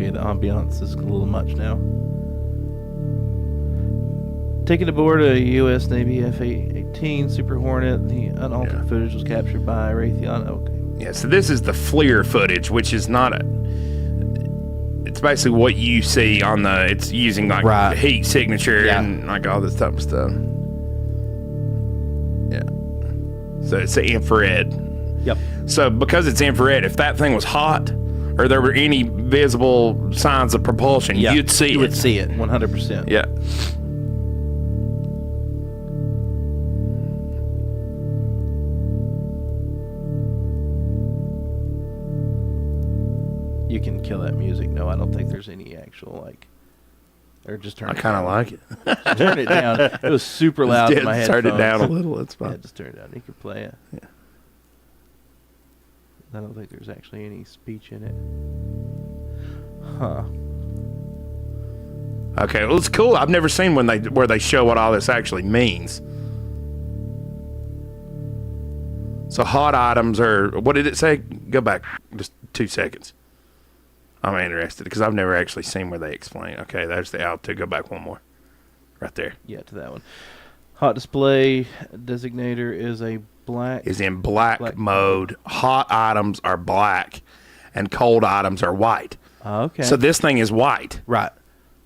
Okay, the ambiance is a little much now. Taken aboard a U.S. Navy F-18 Super Hornet, the unaltered footage was captured by Raytheon. Okay. Yeah, so this is the FLIR footage, which is not a... It's basically what you see on the... It's using, like, Right. heat signature Yeah. and, like, all this type of stuff. Yeah. So it's the infrared. Yep. So because it's infrared, if that thing was hot or there were any visible signs of propulsion, Yeah. you'd see it. You would see it 100%. Yeah. You can kill that music. No, I don't think there's any actual, like... Or just turn I it kind of down. like it. Just turn it down. It was super loud in my headphones. Turn it down a little. It's Yeah, fine. just turn it down. You can play it. Yeah. I don't think there's actually any speech in it. Huh. Okay, well, it's cool. I've never seen where they show what all this actually means. So hot items are, what did it say? Go back just 2 seconds. I'm interested because I've never actually seen where they explain. Okay, there's the altitude. Go back one more. Right there. Yeah, to that one. Hot display designator is a black. Is in black Black. mode. Hot items are black and cold items are white. Okay. So this thing is white. right.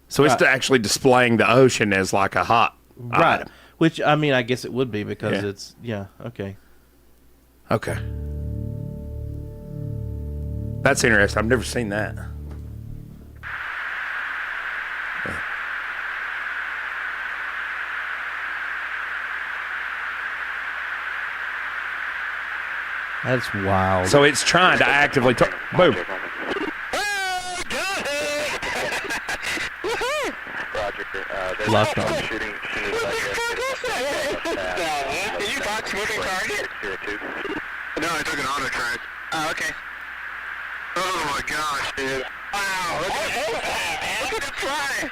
So it's Right. actually displaying the ocean as like a hot Right. item. Which, I mean, I guess it would be because Yeah. it's, yeah, okay. Okay. That's interesting. I've never seen that. That's wild. So it's trying to actively boom. Locked on. Did you box moving target? No, I took an auto track. Oh, okay. Oh my gosh, dude. Wow, look at it fly.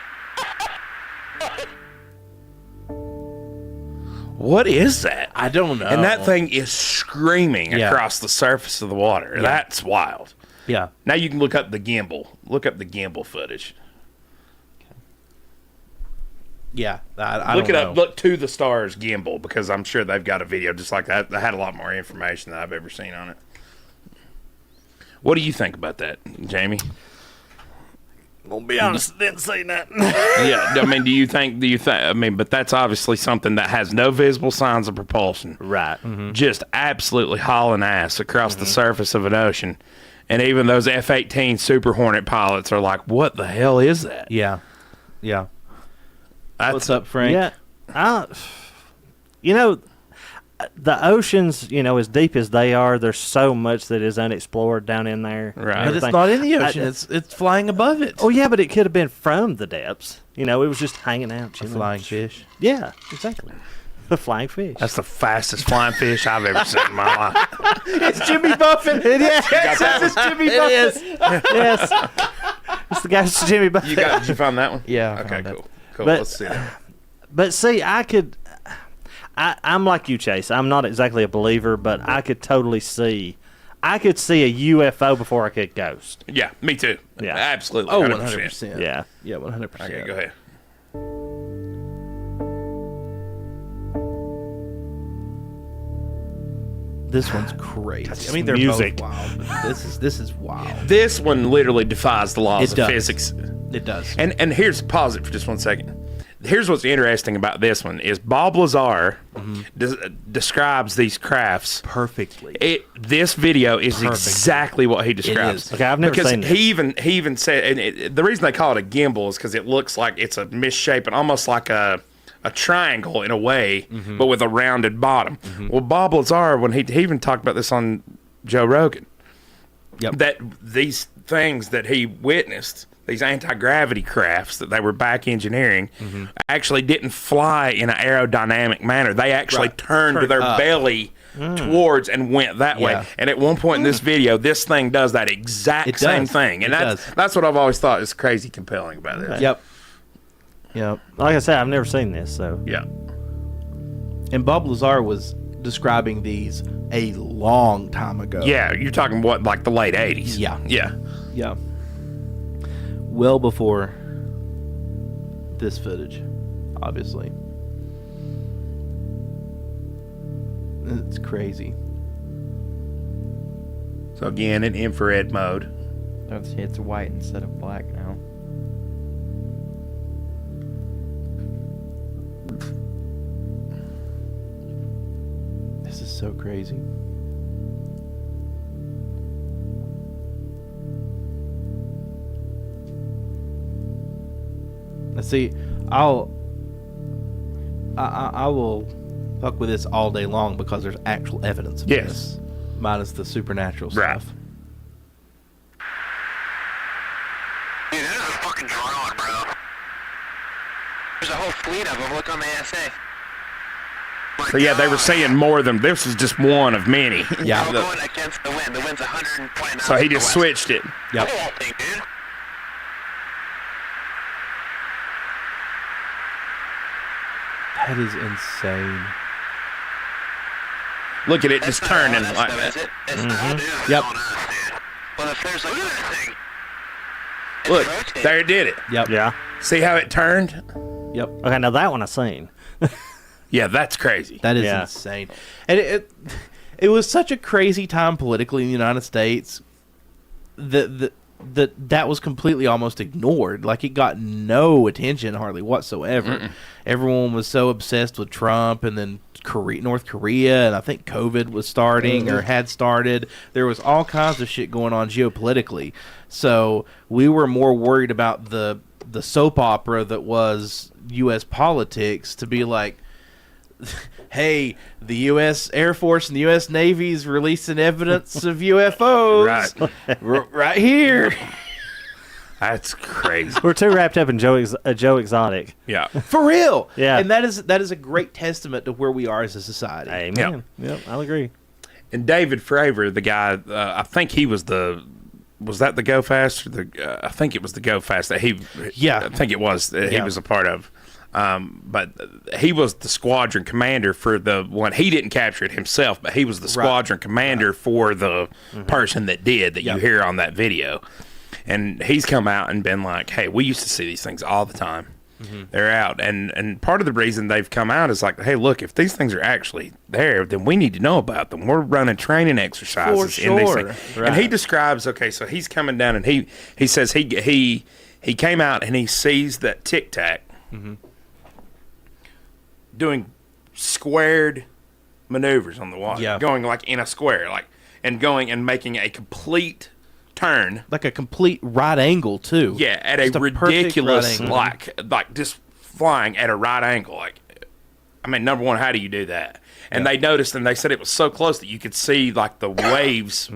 What is that? I don't know. And that thing is screaming Yeah. across the surface of the water. That's wild. Yeah. Now you can look up the gimbal. Look up the gimbal footage. Yeah. I Look don't it know. up. Look to the stars gimbal because I'm sure they've got a video just like that. That had a lot more information than I've ever seen on it. What do you think about that, Jamie? Gonna be honest, didn't see nothing. Yeah, I mean, do you think? I mean, but that's obviously something that has no visible signs of propulsion. Right. Just absolutely hauling ass across the surface of an ocean, and even those F-18 Super Hornet pilots are like, "What the hell is that?" Yeah. Yeah. That's, What's up, Frank? Yeah, you know, the oceans, you know, as deep as they are, there's so much that is unexplored down in there. Right. But it's Everything. not in the ocean. It's flying above it. Oh yeah, but it could have been from the depths. You know, it was just hanging out. A chilling. flying fish. Yeah, exactly. A flying fish. That's the fastest flying fish I've ever seen in my life. It's Jimmy Buffett. It is. It's Jimmy Buffett. It is. Yes. It's the guy, it's Jimmy Buffett. Did you find that one? Yeah. I Okay, found it. cool. Cool. But- Let's see that. But see, I'm like you, Chase. I'm not exactly a believer, but I could totally see. I could see a UFO before I could ghost. Yeah, me too. Yeah. Absolutely. Oh, 100%. 100%. Yeah. Yeah, 100%. Okay, go ahead. This one's crazy. That's I mean, they're music. both wild. But this is wild. This one literally defies the laws It of does. physics. It does. And here's pause it for just 1 second. Here's what's interesting about this one is Bob Lazar describes these crafts Perfectly. This video is Perfect. exactly what he describes. is. Okay, I've never because seen this. he even said, and the reason they call it a gimbal is because it looks like it's a misshapen, almost like a triangle in a way, but with a rounded bottom. Well, Bob Lazar, when he even talked about this on Joe Rogan, Yep. that these things that he witnessed, these anti-gravity crafts that they were back engineering, actually didn't fly in an aerodynamic manner. They actually Right. turned Turned their up. belly towards and went that way. Yeah. And at one point in this video, this thing does that exact It same does. thing. And It that's does. that's what I've always thought is crazy compelling about this. Yep. Yep. Like I said, I've never seen this, so Yeah. And Bob Lazar was describing these a long time ago. Yeah, you're talking what, like the late 80s? Yeah. Yeah. Yeah. well before this footage, obviously. It's crazy. So again, in infrared mode. It's white instead of black now. This is so crazy. Let's see. I will fuck with this all day long because there's actual evidence of Yes. this, minus the supernatural Right. stuff. Dude, that is a fucking drone, bro. There's a whole fleet of them. Look on the ASA. So yeah, they were saying more than this is just one of many. Yeah. We're going against the wind. The wind's 120 knots. So he to the just west. switched it. Yep. Look at that thing, dude. That is insane. Look at it That's just not turning on us, like though, that. is it? It's not, dude. It's Yep. on us, dude. Well, if there's like that thing. It's Look, rotating. there it did it. Yep. Yeah. See how it turned? Yep. Okay, now that one I seen. Yeah, that's crazy. That is Yeah. insane. And it was such a crazy time politically in the United States that was completely almost ignored. Like, it got no attention hardly whatsoever. Everyone was so obsessed with Trump and then North Korea, and I think COVID was starting or had started. There was all kinds of shit going on geopolitically. So we were more worried about the soap opera that was U.S. politics to be like, hey, the U.S. Air Force and the U.S. Navy is releasing evidence of UFOs right here. That's crazy. We're too wrapped up in Joe Exotic. Yeah. For real. Yeah. And that is a great testament to where we are as a society. Amen. Yep, I'll agree. And David Fravor, the guy, I think he was was that the Go Fast? Or I think it was the Go Fast that he. Yeah. I think it was. He Yeah. was a part of. But he was the squadron commander for the one. He didn't capture it himself, but he was the squadron commander for the person that did that you hear on that video. And he's come out and been like, hey, we used to see these things all the time. They're out. And part of the reason they've come out is like, hey, look, if these things are actually there, then we need to know about them. We're running training exercises in these sure. things. Right. And he describes, okay, so he's coming down and he says he came out and he sees that Tic Tac doing squared maneuvers on the water. Yeah. Going like in a square, like, and going and making a complete turn. Like a complete right angle, too. Yeah, at Just a perfect right ridiculous, angle. like just flying at a right angle. Like, I mean, number one, how do you do that? And they noticed, and they said it was so close that you could see like the waves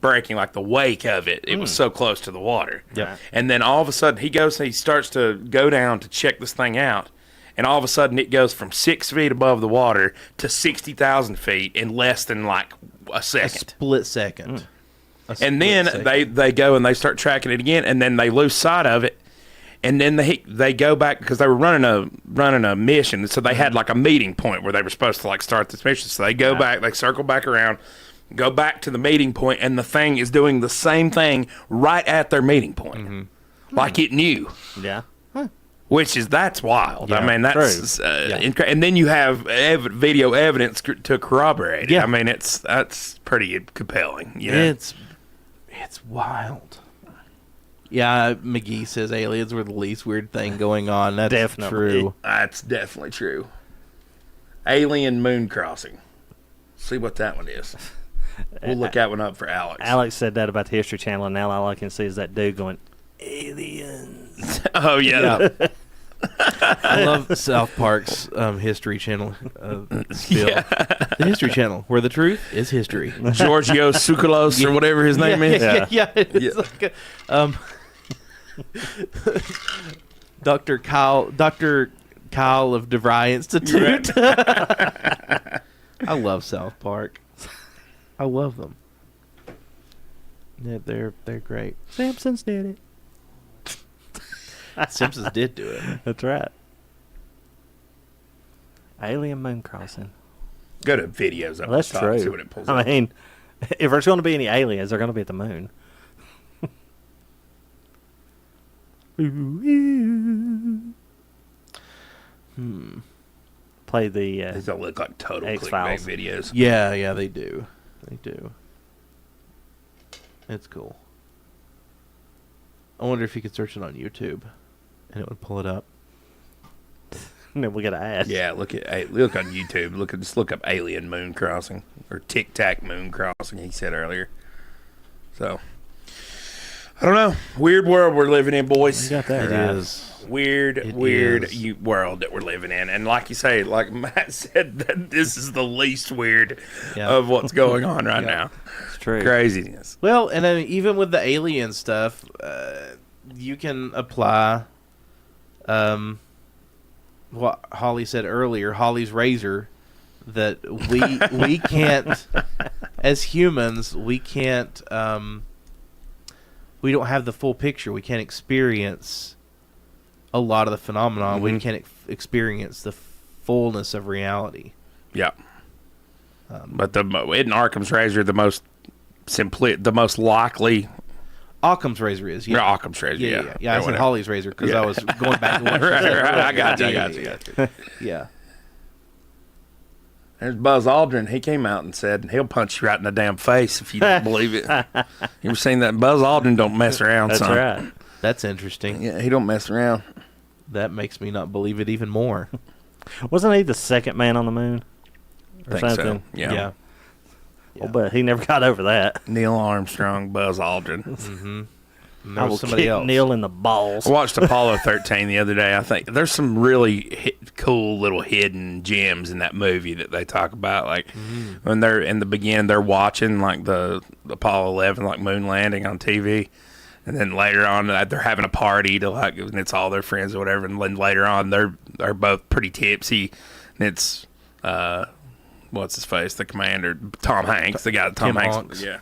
breaking, like the wake of it. It was so close to the water. Yep. And then all of a sudden, he starts to go down to check this thing out. And all of a sudden, it goes from 6 feet above the water to 60,000 feet in less than like a A second. split second. And then they go and they start tracking it again, and then they lose sight of it, and then they go back because they were running a mission, so they had like a meeting point where they were supposed to like start this mission. So they go back, they circle back around, go back to the meeting point, and the thing is doing the same thing right at their meeting point, like it knew. Yeah. That's wild. I Yeah, mean, that's and then you have video evidence to corroborate it. Yeah. I mean, that's pretty compelling. You know? It's wild. Yeah, McGee says aliens were the least weird thing going on. That's Definitely. true. That's definitely true. Alien moon crossing. See what that one is. We'll look that one up for Alex. Alex said that about the History Channel, and now all I can see is that dude going, aliens. Oh yeah. I love South Park's History Channel spiel. The History Channel, where the truth is history. Giorgio Tsoukalos or whatever his name is. Yeah. It's like Dr. Kyle of DeVry Institute. I love South Park. I love them. Yeah, they're great. Simpsons did it. Simpsons did do it. That's right. Alien moon crossing. Go to videos up Well, that's the top, true. see what it pulls up. I mean, if there's going to be any aliens, they're going to be at the moon. Play the These don't look like total X-Files. clickbait videos. Yeah, they do. They do. It's cool. I wonder if you could search it on YouTube and it would pull it up. and then we got to ask. Yeah, look on YouTube. Just look up alien moon crossing or Tic Tac moon crossing. He said earlier. So I don't know. Weird world we're living in, boys. You got that It right. is. Weird It is. world that we're living in. And like you say, like Matt said, that this is the least weird Yeah. of what's going on right Yeah. now. It's true. Craziness. Well, and then even with the alien stuff, you can apply what Holly said earlier, Holly's razor, that we can't, as humans, we can't, we don't have the full picture. We can't experience a lot of the phenomenon. We can't experience the fullness of reality. Yeah. But in Occam's razor, the most likely. Occam's razor is, yeah. Occam's razor, yeah. Yeah, I said Holly's razor because I was going back to what she Right, said right, I earlier. got you. Yeah. There's Buzz Aldrin. He came out and said he'll punch you right in the damn face if you don't believe it. You ever seen that? Buzz Aldrin don't mess around, That's son. right. That's interesting. Yeah, he don't mess around. That makes me not believe it even more. Wasn't he the second man on the moon? Or Think so. something? Yeah. Well, but he never got over that. Neil Armstrong, Buzz Aldrin. Mm-hmm. And I there will was somebody kick else. Neil in the balls. I watched Apollo 13 the other day. I think there's some really cool little hidden gems in that movie that they talk about. Like when they're in the beginning, they're watching like the Apollo 11 like moon landing on TV, and then later on they're having a party to like, and it's all their friends or whatever. And then later on they're both pretty tipsy, and it's what's his face, the commander, Tom Hanks, the guy that Tom Tim Hanks, Hanks. yeah,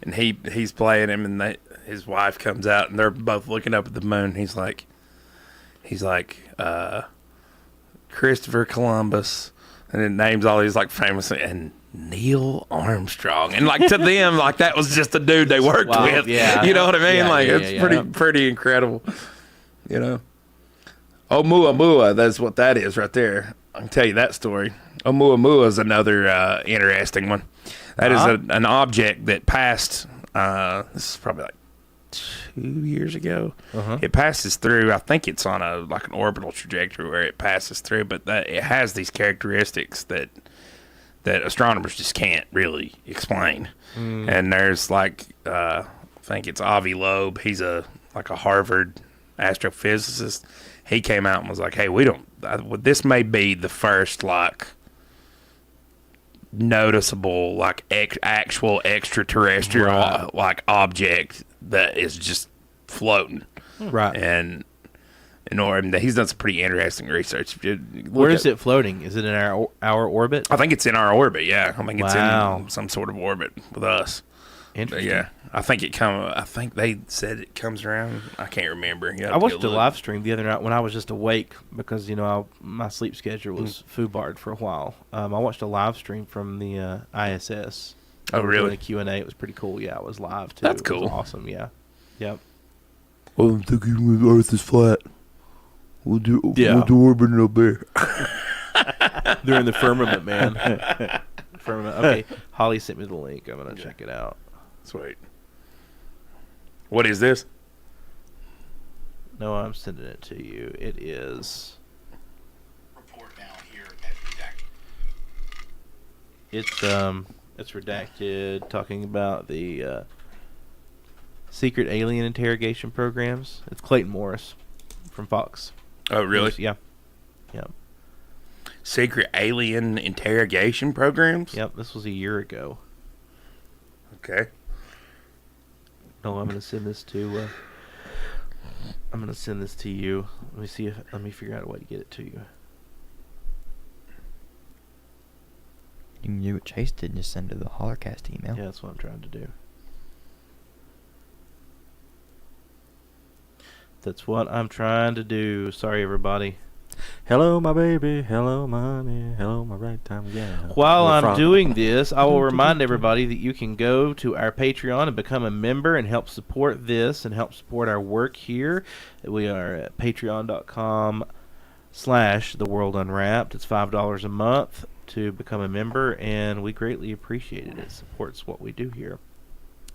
and he's playing him, and his wife comes out, and they're both looking up at the moon. He's like, Christopher Columbus, and it names all these like famous and Neil Armstrong, and like to them, like that was just a dude they worked Wow, with. yeah. You know what I mean? Yeah, like yeah, it's yeah. pretty incredible. You know, Oumuamua, that's what that is right there. I can tell you that story. Oumuamua is another interesting one. That is an object that passed. This is probably like 2 years ago. It passes through. I think it's on an orbital trajectory where it passes through, but it has these characteristics that astronomers just can't really explain. And there's I think it's Avi Loeb. He's a Harvard astrophysicist. He came out and was like, "Hey, this may be the first noticeable actual extraterrestrial object that is just floating." Right. And he's done some pretty interesting research. Where is it floating? Is it in our orbit? I think it's in our orbit. Yeah, I think it's Wow. in some sort of orbit with us. But Interesting. yeah, I think they said it comes around. I can't remember. I watched a live stream the other night when I was just awake because my sleep schedule was foobarred for a while. I watched a live stream from the ISS. Oh, They were really? doing a Q&A. It was pretty cool. Yeah, it was live too. That's It was cool. awesome. Yeah. Yep. Well, I'm thinking the Earth is flat. We'll do orbiting up there. They're in the firmament, man. Firmament. Okay, Holly sent me the link. I'm gonna check it out. Sweet. What is this? No, I'm sending it to you. It is. Report now here at Redacted. It's redacted, talking about the secret alien interrogation programs. It's Clayton Morris from Fox. Oh, really? Yeah. Yeah. Secret alien interrogation programs? Yep. This was a year ago. Okay. No, I'm gonna send this to. I'm gonna send this to you. Let me figure out a way to get it to you. You can do what Chase did and just send to the Hollercast email. Yeah, that's what I'm trying to do. That's what I'm trying to do. Sorry, everybody. Hello, my baby. Hello, money. Hello, my right time. Yeah. While I'm doing this, I will remind everybody that you can go to our Patreon and become a member and help support this and help support our work here. We are at patreon.com/theworldunwrapped. It's $5 a month to become a member, and we greatly appreciate it. It supports what we do here.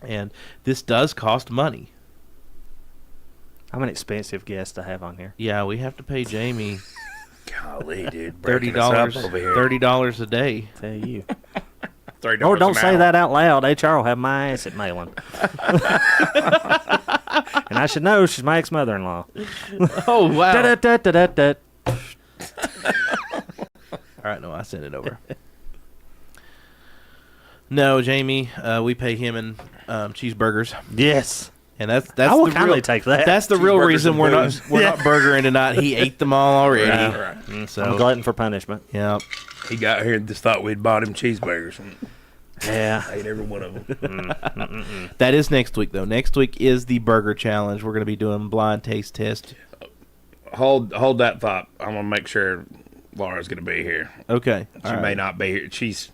And this does cost money. I'm an expensive guest to have on here. Yeah, we have to pay Jamie Golly, dude. $30 a day. Tell you. $30 Oh, don't an say hour. that out loud. HR will have my ass at mailing. And I should know she's my ex-mother-in-law. Oh, wow. Da-da-da-da-da-da. All right, no, I sent it over. No, Jamie, we pay him in cheeseburgers, Yes. and that's I will the kindly real, take that. That's the real Cheeseburgers reason and we're booze. not burgering tonight. He ate them all already. Right. So I'm glutton for punishment. yeah, He got here and just thought we'd bought him cheeseburgers. And Yeah. ate every one of them. that is next week though. Next week is the burger challenge. We're going to be doing blind taste test. Hold that thought. I'm going to make sure Laura's going to be here. Okay, She may not be here. She's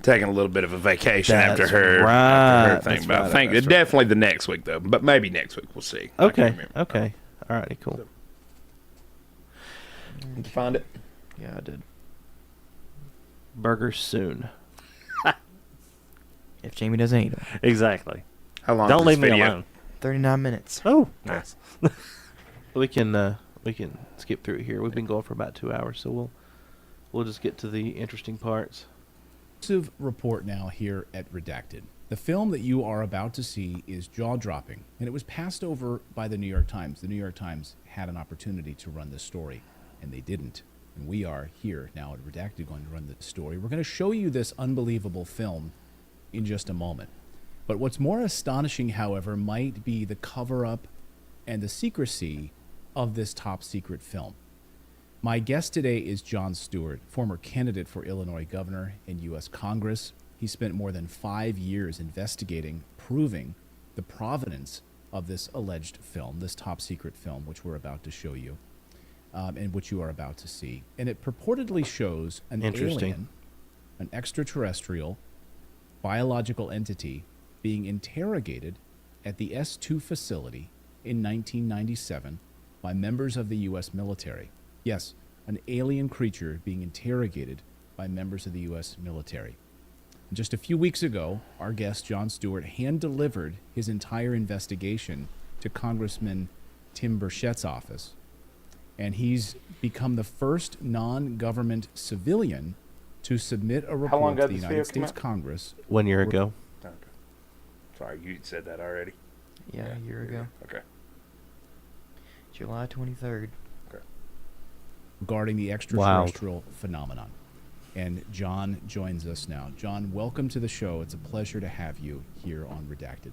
taking a little bit of a vacation That's after her right. thing. That's But I right. think That's right. definitely the next week, though. But maybe next week. We'll see. I Okay, can't remember. okay, all righty, cool. Did you find it? Yeah, I did. Burgers soon. If Jamie doesn't eat them. Exactly. How long Don't is leave this me video? alone. 39 minutes. Oh, nice. We can skip through it here. We've been going for about 2 hours, so we'll just get to the interesting parts. Exclusive report now here at Redacted. The film that you are about to see is jaw-dropping, and it was passed over by the New York Times. The New York Times had an opportunity to run this story, and they didn't. And we are here now at Redacted going to run the story. We're going to show you this unbelievable film in just a moment. But what's more astonishing, however, might be the cover-up and the secrecy of this top-secret film. My guest today is Jon Stewart, former candidate for Illinois governor in U.S. Congress. He spent more than 5 years investigating, proving the provenance of this alleged film, this top-secret film, which we're about to show you, and which you are about to see. And it purportedly shows an alien, an extraterrestrial, biological entity being interrogated at the S2 facility in 1997 by members of the U.S. military. Yes, an alien creature being interrogated by members of the U.S. military. And just a few weeks ago, our guest, Jon Stewart, hand-delivered his entire investigation to Congressman Tim Burchett's office. And he's become the first non-government civilian to submit a report to the United States Congress. 1 year ago. Okay. Sorry, you said that already. Yeah, a year ago. Okay. July 23rd. Regarding the extraterrestrial phenomenon. And Jon joins us now. Jon, welcome to the show. It's a pleasure to have you here on Redacted.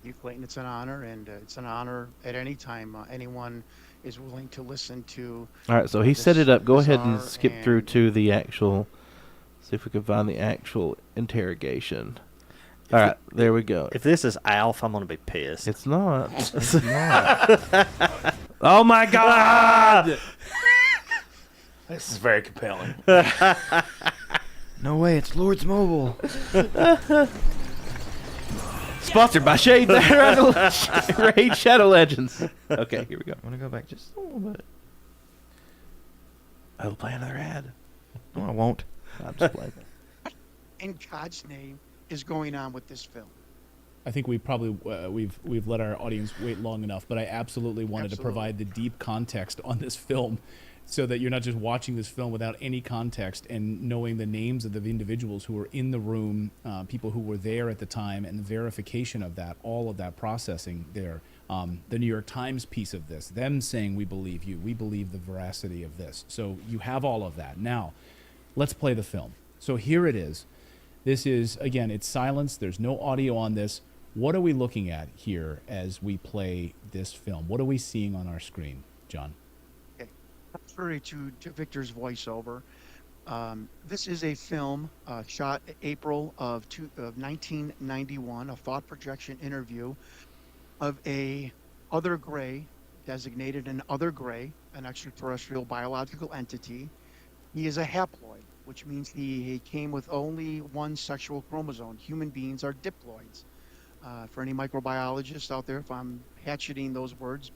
You, Clayton, it's an honor, and it's an honor at any time anyone is willing to listen to. All right, so he set it up. Go ahead and bizarre skip through to the actual. See if we can find the actual interrogation. All right, there we go. If this is Alf, I'm going to be pissed. It's not. It's not. Oh my God! This is very compelling. No way, it's Lord's Mobile. Sponsored by Raid Shadow Legends. Okay, here we go. I want to go back just a little bit. I'll play another ad. No, I won't. I'm just playing. In God's name is going on with this film? I think we probably we've let our audience wait long enough, but I absolutely wanted to provide the deep context on this film, so that you're not just watching this film without any context and knowing the names of the individuals who were in the room, people who were there at the time, and the verification of that, all of that processing there. The New York Times piece of this, them saying, we believe you, we believe the veracity of this. So you have all of that. Now, let's play the film. So here it is. This is, again, it's silence. There's no audio on this. What are we looking at here as we play this film? What are we seeing on our screen, Jon? Okay. Contrary to Victor's voiceover, this is a film shot April of 1991, a thought projection interview of a other gray designated an other gray, an extraterrestrial biological entity. He is a haploid, which means he came with only one sexual chromosome. Human beings are diploids. For any microbiologists out there, if I'm hatcheting those words,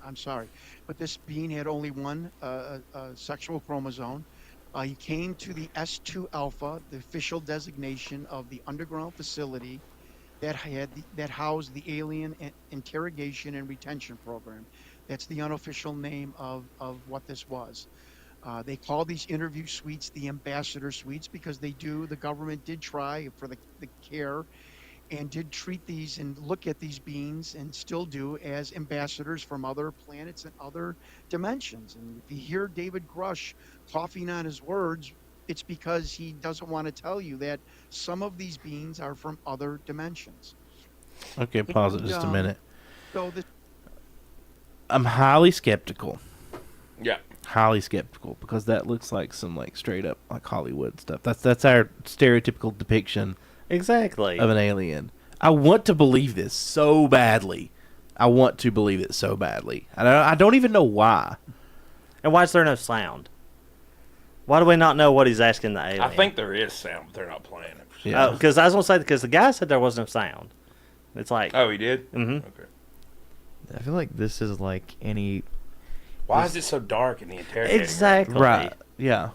I'm sorry. But this being had only one sexual chromosome. He came to the S2 Alpha, the official designation of the underground facility that housed the Alien Interrogation and Retention Program. That's the unofficial name of what this was. They call these interview suites the ambassador suites because the government did try for the care and did treat these and look at these beings and still do as ambassadors from other planets and other dimensions. And if you hear David Grush coughing on his words, it's because he doesn't want to tell you that some of these beings are from other dimensions. Okay, pause it just a minute. So I'm highly skeptical. Yeah. Highly skeptical because that looks like some like straight up like Hollywood stuff. That's our stereotypical depiction Exactly. of an alien. I want to believe this so badly. I want to believe it so badly. I don't even know why. And why is there no sound? Why do we not know what he's asking the alien? I think there is sound, but they're not playing it. Yeah. Because I was going to say, because the guy said there was no sound. It's like... Oh, he did? Mm-hmm. Okay. I feel like this is like any. Why is it so dark in the interrogating room? Exactly. Right. Yeah.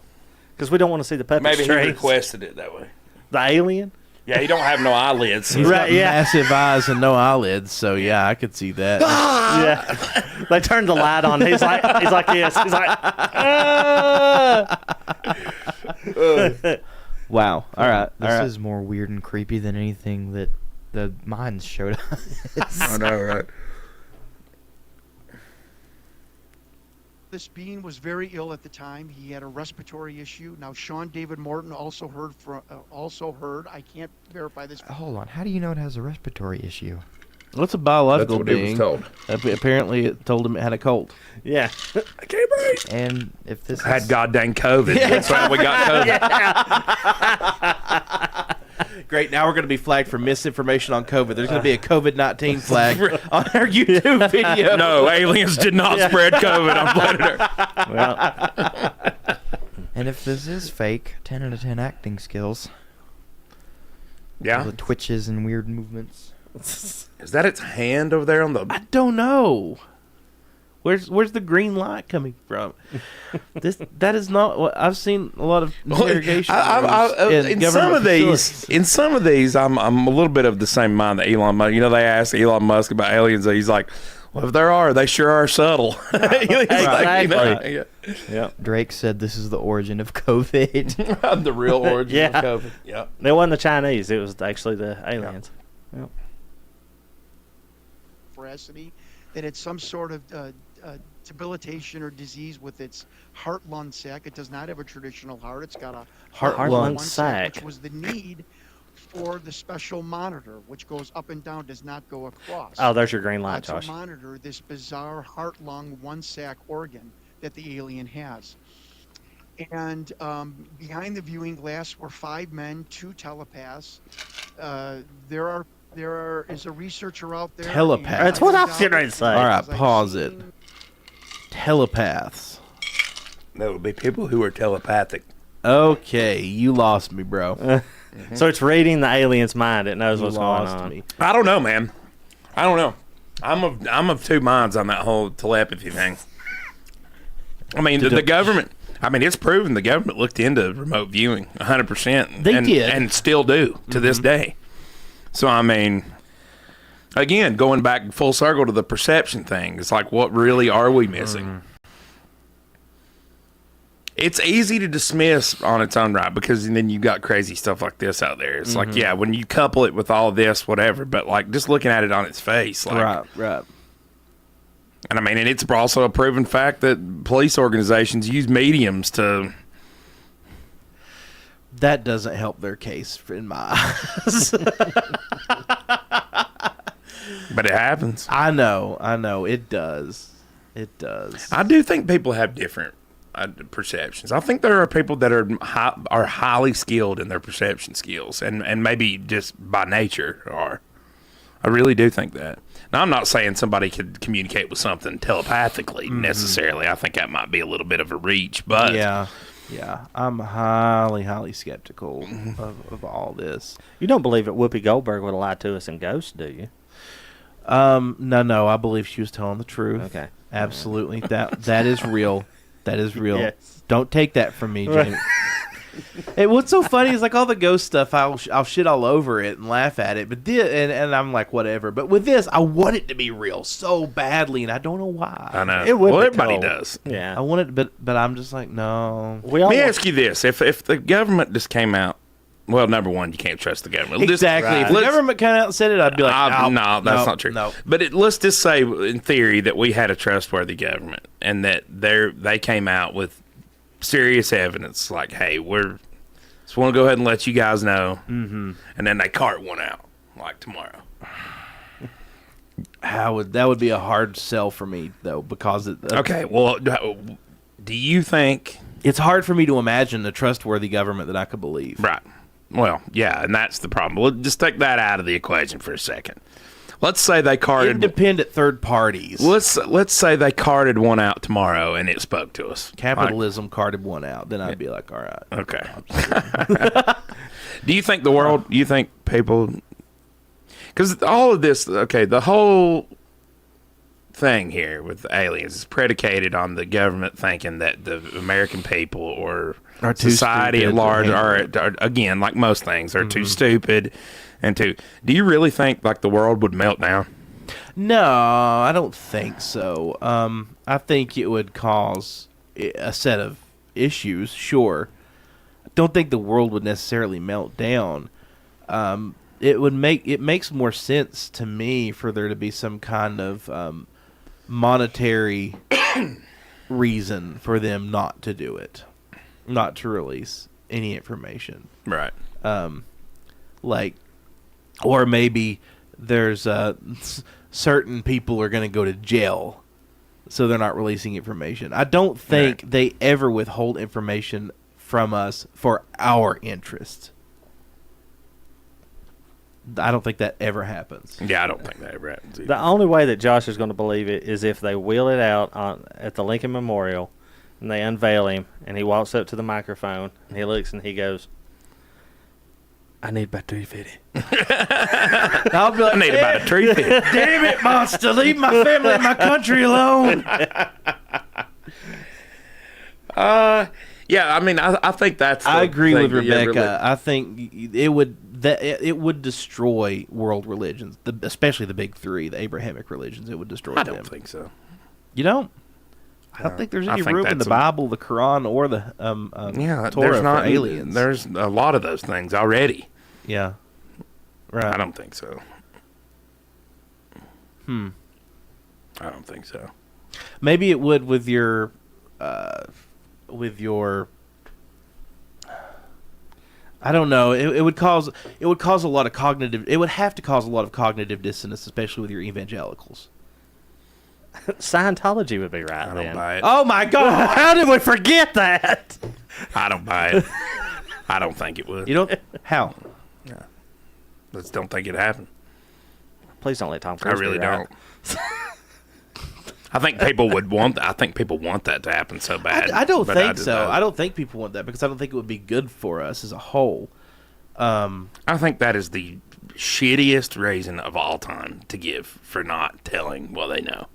Because we don't want to see the pepper Maybe he strings. requested it that way. The alien? Yeah, he don't have no eyelids. So He's Right, got yeah. massive eyes and no eyelids, so yeah, I could see that. Yeah. They turned the light on. He's like this. He's like, ah! Wow. All right. This is more weird and creepy than anything that the mines showed us. I know, right? This being was very ill at the time. He had a respiratory issue. Now, Sean David Morton also heard. I can't verify this. Hold on. How do you know it has a respiratory issue? What's a biological That's what he was being? told. Apparently, it told him it had a cold. Yeah. I can't breathe. And if this Had is, goddamn COVID. That's why we got COVID. Great. Now we're going to be flagged for misinformation on COVID. There's going to be a COVID-19 flag on our YouTube video. No, aliens did not spread COVID on planet Earth. Well, and if this is fake, 10 out of 10 acting skills. All Yeah. the twitches and weird movements. Is that its hand over there on the... I don't know. Where's the green light coming from? That is not what I've seen. A lot of interrogation. In some of these, I'm a little bit of the same mind that Elon Musk. You know, they asked Elon Musk about aliens. And he's like, "Well, if there are, they sure are subtle." He's like, you know, Exactly. Yeah. Drake said this is the origin of COVID. the real origin Yeah. of COVID. Yep. It wasn't the Chinese. It was actually the aliens. Yep. Veracity, that it's some sort of debilitation or disease with its heart-lung sac. It does not have a traditional heart. It's got a Heart-lung sac. which was the need for the special monitor, which goes up and down, does not go across. Oh, there's your green light, To Josh. monitor this bizarre heart-lung one-sac organ that the alien has. And behind the viewing glass were 5 men, 2 telepaths. There is a researcher out there. Telepath. and That's what I was getting ready to say. All right, I've pause it. seen- Telepaths. That would be people who are telepathic. Okay, you lost me, bro. So it's reading the alien's mind. It knows You what's going lost on. me. I don't know, man. I don't know. I'm of two minds on that whole telepathy thing. I mean, the government. I mean, it's proven the government looked into remote viewing 100%. They did. and still do to this day. So I mean, again, going back full circle to the perception thing, it's like, what really are we missing? It's easy to dismiss on its own right because then you got crazy stuff like this out there. It's like, yeah, when you couple it with all this, whatever, but like just looking at it on its face, like, Right. and I mean, and it's also a proven fact that police organizations use mediums to. That doesn't help their case in my eyes. But it happens. I know. It does. It does. I do think people have different perceptions. I think there are people that are highly skilled in their perception skills, and maybe just by nature are. I really do think that. Now, I'm not saying somebody could communicate with something telepathically necessarily. I think that might be a little bit of a reach, but Yeah, I'm highly skeptical of all this. You don't believe that Whoopi Goldberg would lie to us in Ghost, do you? No, I believe she was telling the truth. Okay. Absolutely. That is real. That is real. Yes. Don't take that from me, Jamie. Hey, what's so funny is like all the ghost stuff, I'll shit all over it and laugh at it, but and I'm like whatever. But with this, I want it to be real so badly, and I don't know why. I know. It would Well, be everybody cool. does. Yeah. I want it, but I'm just like no. We all Let me want- ask you this: if the government just came out, well, number one, you can't trust the government. Exactly. If the government came out and said it, I'd be like, no, that's not true. No. But let's just say, in theory, that we had a trustworthy government, and that they came out with serious evidence, like, hey, we're just want to go ahead and let you guys know, and then they cart one out like tomorrow. That would be a hard sell for me though, because Okay, well, do you think it's hard for me to imagine a trustworthy government that I could believe? Right. Well, yeah, and that's the problem. We'll just take that out of the equation for a second. Let's say they carted Independent third parties. Let's say they carted one out tomorrow and it spoke to us. Capitalism carted one out, then I'd be like, all right. Okay. Do you think the world? You think people? Because all of this, okay, the whole thing here with the aliens is predicated on the government thinking that the American people or Are too society at stupid large to are again, like most things, are too stupid and too. Do you really think like the world would melt down? No, I don't think so. I think it would cause a set of issues, sure. I don't think the world would necessarily melt down. It makes more sense to me for there to be some kind of monetary reason for them not to do it, not to release any information. Right. Or maybe there's certain people are going to go to jail, so they're not releasing information. I don't think they ever withhold information from us for our interest. I don't think that ever happens. Yeah, I don't think that ever happens either. The only way that Josh is going to believe it is if they wheel it out at the Lincoln Memorial and they unveil him and he walks up to the microphone and he looks and he goes, I need about 350. I'll be like, I need about a tree fit. Damn it, monster! Leave my family and my country alone. Yeah, I mean, I think that's. I agree with thing that, Rebecca. really- I think it would destroy world religions, especially the big three, the Abrahamic religions. It would destroy I them. don't think so. You don't? I don't think there's I any think room in that's the Bible, the Quran, or the Yeah, Torah there's not for aliens. There's a lot of those things already. Yeah. Right. I don't think so. I don't think so. Maybe it would with your I don't know. It would cause a lot of cognitive. It would have to cause a lot of cognitive dissonance, especially with your evangelicals. Scientology would be right I then. don't buy it. Oh my God! How did we forget that? I don't buy it. I don't think it would. You don't? How? I just don't think it happened. Please don't let Tom I Cruise really be right. don't. I think people would want. I think people want that to happen so bad. I don't but think just so. don't. I don't think people want that because I don't think it would be good for us as a whole. I think that is the shittiest reason of all time to give for not telling what they know.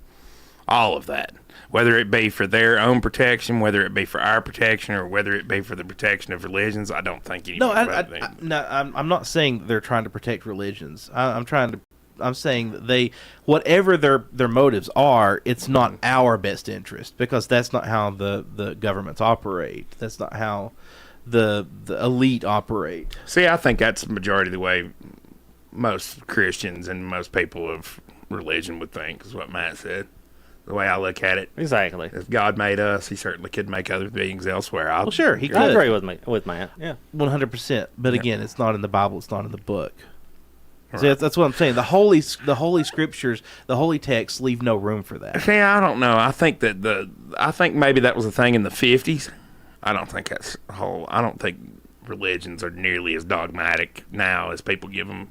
All of that. Whether it be for their own protection, whether it be for our protection, or whether it be for the protection of religions, I don't think No, anyone. I'm not saying they're trying to protect religions. I'm saying that they, whatever their motives are, it's not our best interest because that's not how the governments operate. That's not how the elite operate. See, I think that's the majority of the way most Christians and most people of religion would think, is what Matt said. The way I look at it. Exactly. If God made us, he certainly could make other beings elsewhere. Well, sure, he I could. agree with Matt. Yeah. 100%. But again, it's not in the Bible. It's not in the book. Right. See, that's what I'm saying. The holy scriptures, the holy texts leave no room for that. See, I don't know. I think maybe that was a thing in the 50s. I don't think that's whole. I don't think religions are nearly as dogmatic now as people give them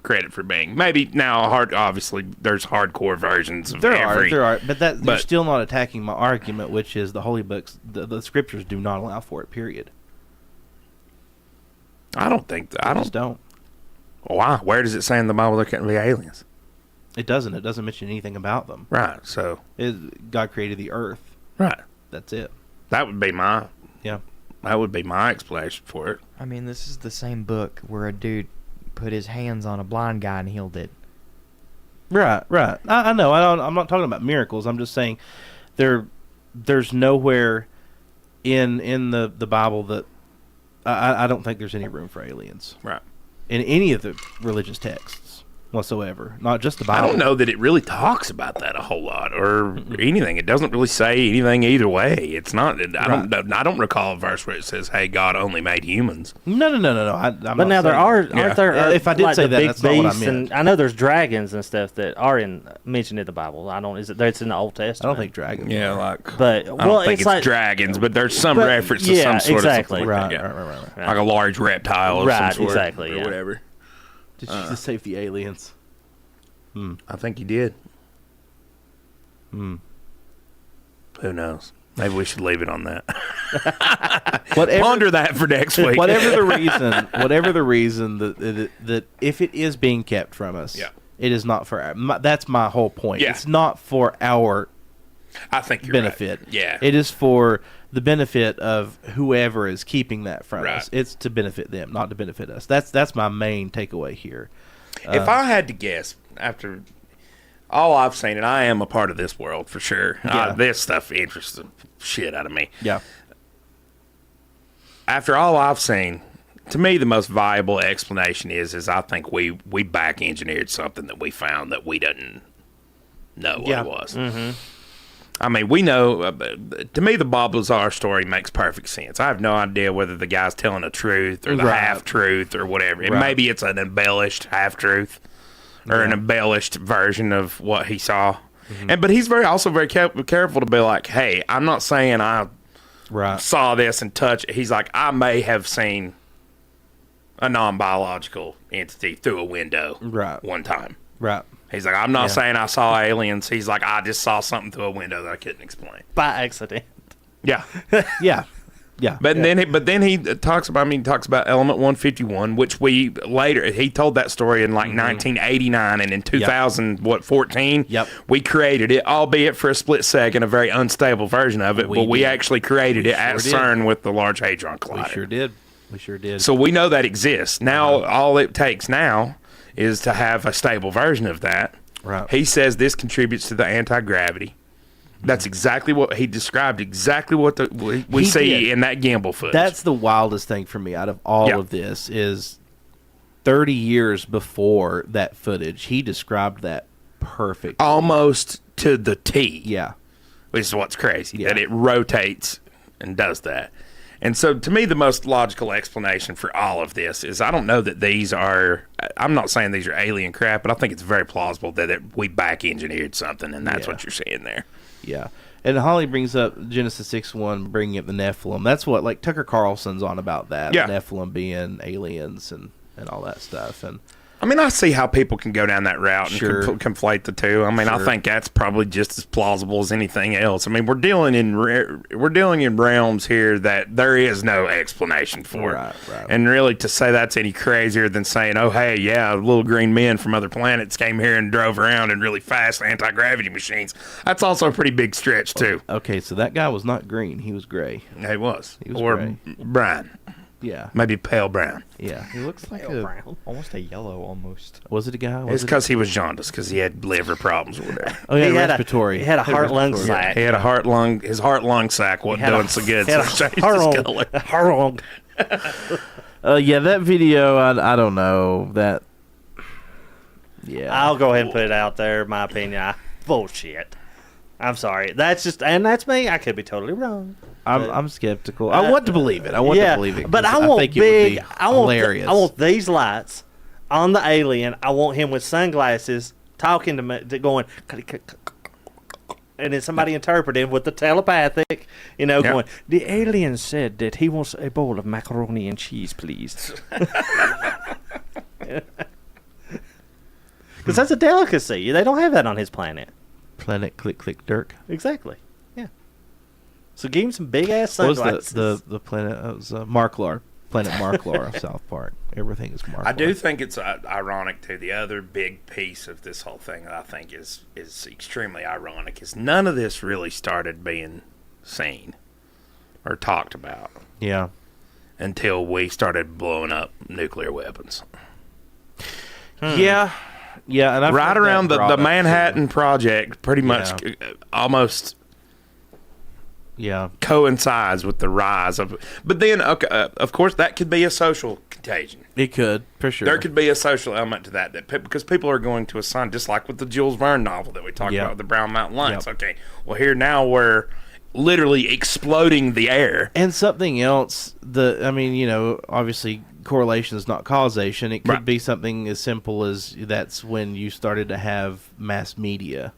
credit for being. Maybe now, obviously, there's hardcore versions of There every. are, but you're but- still not attacking my argument, which is the holy books, the scriptures do not allow for it. Period. I don't think that. I They just don't. don't. Why? Where does it say in the Bible there can't be aliens? It doesn't. It doesn't mention anything about them. Right. So. God created the earth. Right. That's it. That would be my. Yeah. That would be my explanation for it. I mean, this is the same book where a dude put his hands on a blind guy and healed it. Right. I know. I'm not talking about miracles. I'm just saying there's nowhere in the Bible that I don't think there's any room for aliens. Right. In any of the religious texts whatsoever, not just the I Bible. don't know that it really talks about that a whole lot or anything. It doesn't really say anything either way. It's not. I don't recall a verse where it says, "Hey, God only made humans." No. I'm But not now there saying- aren't there? If I did like say the that, big that's not what I beasts, meant. and I know there's dragons and stuff that are mentioned in the Bible. Is it that's in the Old I Testament? don't think dragons. Yeah, like. But I don't think it's like dragons, but there's some but- reference to yeah, some sort exactly. of something like Right, that. right. Like a large reptile, of some Right, sort, exactly, or yeah. whatever. Did you just save the aliens? I think he did. Who knows? Maybe we should leave it on that. Ponder that for next week. Whatever the reason that if it is being kept from us, Yeah. it is not for that's my whole point. Yeah. It's not for our I think you're benefit. right. Yeah. It is for the benefit of whoever is keeping that from Right. us. It's to benefit them, not to benefit us. That's my main takeaway here. If I had to guess, after all I've seen, and I am a part of this world for sure, Yeah. this stuff interests the shit out of me. Yeah. After all I've seen, to me, the most viable explanation is I think we back engineered something that we found that we didn't know what Yeah. it was. I mean, we know. To me, the Bob Lazar story makes perfect sense. I have no idea whether the guy's telling the truth or the Right. half truth or whatever. And Right. maybe it's an embellished half truth or an embellished version of what he saw. But he's also very careful to be like, hey, I'm not saying I Right. saw this and touched it. He's like, I may have seen a non-biological entity through a window Right. one time. Right. He's like, I'm not Yeah. saying I saw aliens. He's like, I just saw something through a window that I couldn't explain. by accident. Yeah. Yeah. Yeah. But then he talks about Element 151, which we later he told that story in like 1989, and in 2014, Yep. we created it, albeit for a split second, a very unstable version of it. We but we did. actually created it at sure did. CERN with the Large Hadron Collider. We sure did. So we know that exists. Now all it takes now is to have a stable version of that. Right. He says this contributes to the anti-gravity. That's exactly what he described. Exactly what we He see did. in that gimbal footage. That's the wildest thing for me out of all Yeah. of this is 30 years before that footage, he described that perfect. almost to the T. Yeah. Which is what's crazy, Yeah. that it rotates and does that. And so, to me, the most logical explanation for all of this is I don't know that these are. I'm not saying these are alien crap, but I think it's very plausible that we back engineered something, and that's Yeah. what you're seeing there. Yeah. And Holly brings up Genesis 6:1, bringing up the Nephilim. That's what, like, Tucker Carlson's on about that. Yeah. The Nephilim being aliens and all that stuff. And I mean, I see how people can go down that route and Sure. conflate the two. I mean, I Sure. think that's probably just as plausible as anything else. I mean, we're dealing in realms here that there is no explanation for. Right. And really, to say that's any crazier than saying, "Oh, hey, yeah, little green men from other planets came here and drove around in really fast anti-gravity machines," that's also a pretty big stretch too. Okay, so that guy was not green. He was gray. He was, He was or gray. brown, Yeah. maybe pale brown. Yeah. He looks like almost a yellow almost. Was it a guy? It's because he was jaundiced because he had liver problems or whatever. Oh, yeah, He had a- respiratory. he had a heart-lung respiratory. sac. He had a his heart lung sac wasn't Had a- doing so good, had so a he changed his color. heart-lung. Yeah, that video, I don't know. That. Yeah. I'll go ahead and put it out there. My opinion, bullshit. I'm sorry. That's me. I could be totally wrong. I'm skeptical. I want to believe it. I want to believe it. But 'cause I want think big. it would be I want. hilarious. I want these lights on the alien. I want him with sunglasses talking to me, going, and then somebody interpreting with the telepathic, Yeah. going. The alien said that he wants a bowl of macaroni and cheese, please. Because that's a delicacy. They don't have that on his planet. Planet Click Click Dirk. Exactly. Yeah. So give him some big ass What sunglasses. was the planet? It was Marklar. Planet Marklar of South Park. Everything is Marklar. I do think it's ironic too. The other big piece of this whole thing that I think is extremely ironic is none of this really started being seen or talked about Yeah. until we started blowing up nuclear weapons. Yeah. Yeah. And I've Right heard around that the brought up, Manhattan Project pretty much almost Yeah. coincides with the rise of. But then, okay, of course, that could be a social contagion. It could, for sure. There could be a social element to that because people are going to assign, just like with the Jules Verne novel that we talked Yep. about, the Brown Mountain Lions. Yep. Okay, well, here now we're literally exploding the air. And something else, obviously correlation is not causation. It could Right. be something as simple as that's when you started to have mass media.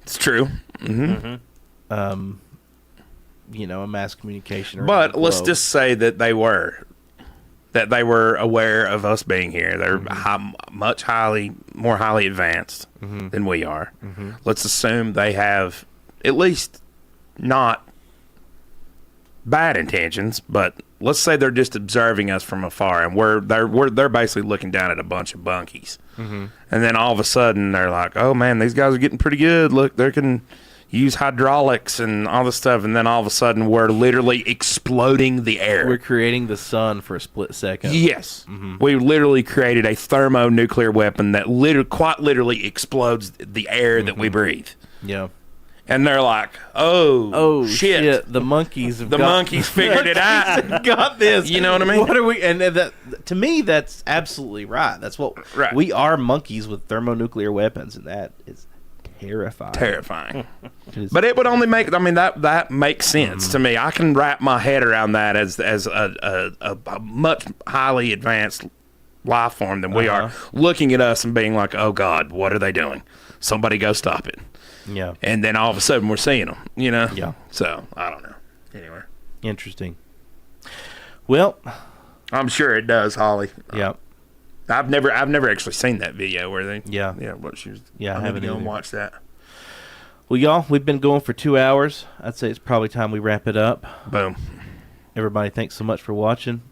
It's true. Mm-hmm. A mass communication. around But the let's globe. just say that they were aware of us being here. They're much more highly advanced than we are. Let's assume they have at least not bad intentions, but let's say they're just observing us from afar, and they're basically looking down at a bunch of bunkies, and then all of a sudden they're like, "Oh man, these guys are getting pretty good. Look, they can use hydraulics and all this stuff," and then all of a sudden we're literally exploding the air. We're creating the sun for a split second. Yes, we literally created a thermonuclear weapon that quite literally explodes the air that we breathe. Yeah. And they're like, "Oh, shit. The monkeys have The monkeys figured it out. got this. You know what I mean? What are we? And that, to me, that's absolutely right. That's what we are, monkeys with thermonuclear weapons, and that is terrifying. Terrifying. But it would only make. I mean, that makes sense to me. I can wrap my head around that as a much highly advanced life form than we are, looking at us and being like, "Oh God, what are they doing? Somebody go stop it." Yeah. And then all of a sudden we're seeing them, Yeah. So, I don't know. Anyway. Interesting. Well, I'm sure it does, Holly. Yeah. I've never actually seen that video where they. Yeah. Yeah. What she was. Yeah, I I'm haven't gonna go and either. watch that. Well, y'all, we've been going for 2 hours. I'd say it's probably time we wrap it up. Boom. Everybody, thanks so much for watching.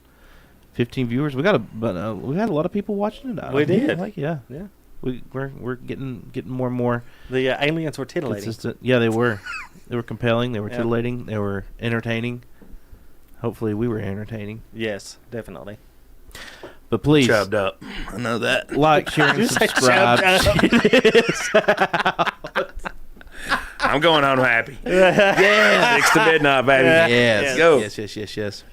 15 viewers. We had a lot of people watching tonight. We did. Yeah. Yeah. We're getting more and more. The aliens were titillating. Consistent. Yeah, they were. They were compelling. They were titillating. They were entertaining. Hopefully, we were entertaining. Yes, definitely. But please, Chubbed up. I know that. like, share, and You say subscribe. I'm going home happy. Yeah. 6 to midnight, baby. Yes. Go. Yes.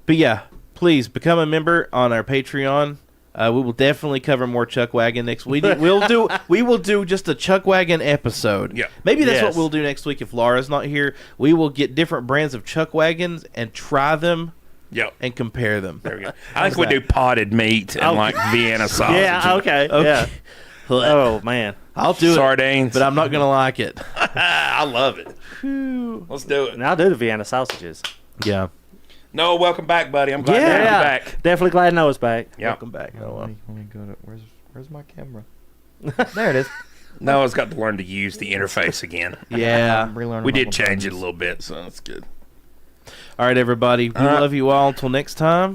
But yeah, please become a member on our Patreon. We will definitely cover more Chuck Wagon next week. We will do just a Chuck Wagon episode. Yeah. Maybe that's what Yes. we'll do next week if Laura's not here. We will get different brands of Chuck Wagons and try them Yep. and compare them. There we go. I think we do potted meat and like Vienna sausage. Yeah, okay. Yeah. Oh, man. I'll do Sardines. it, but I'm not going to like it. I love it. Let's do it. And I'll do the Vienna sausages. Yeah. Noah, welcome back, buddy. I'm glad to have you back. Definitely glad Noah's back. Yeah. Welcome back, Noah. Let me go to where's my camera? There it is. Noah's got to learn to use the interface again. Yeah. I'm relearning We all did my change it a buttons. little bit, so that's good. All right, everybody. We All right. love you all. Until next time.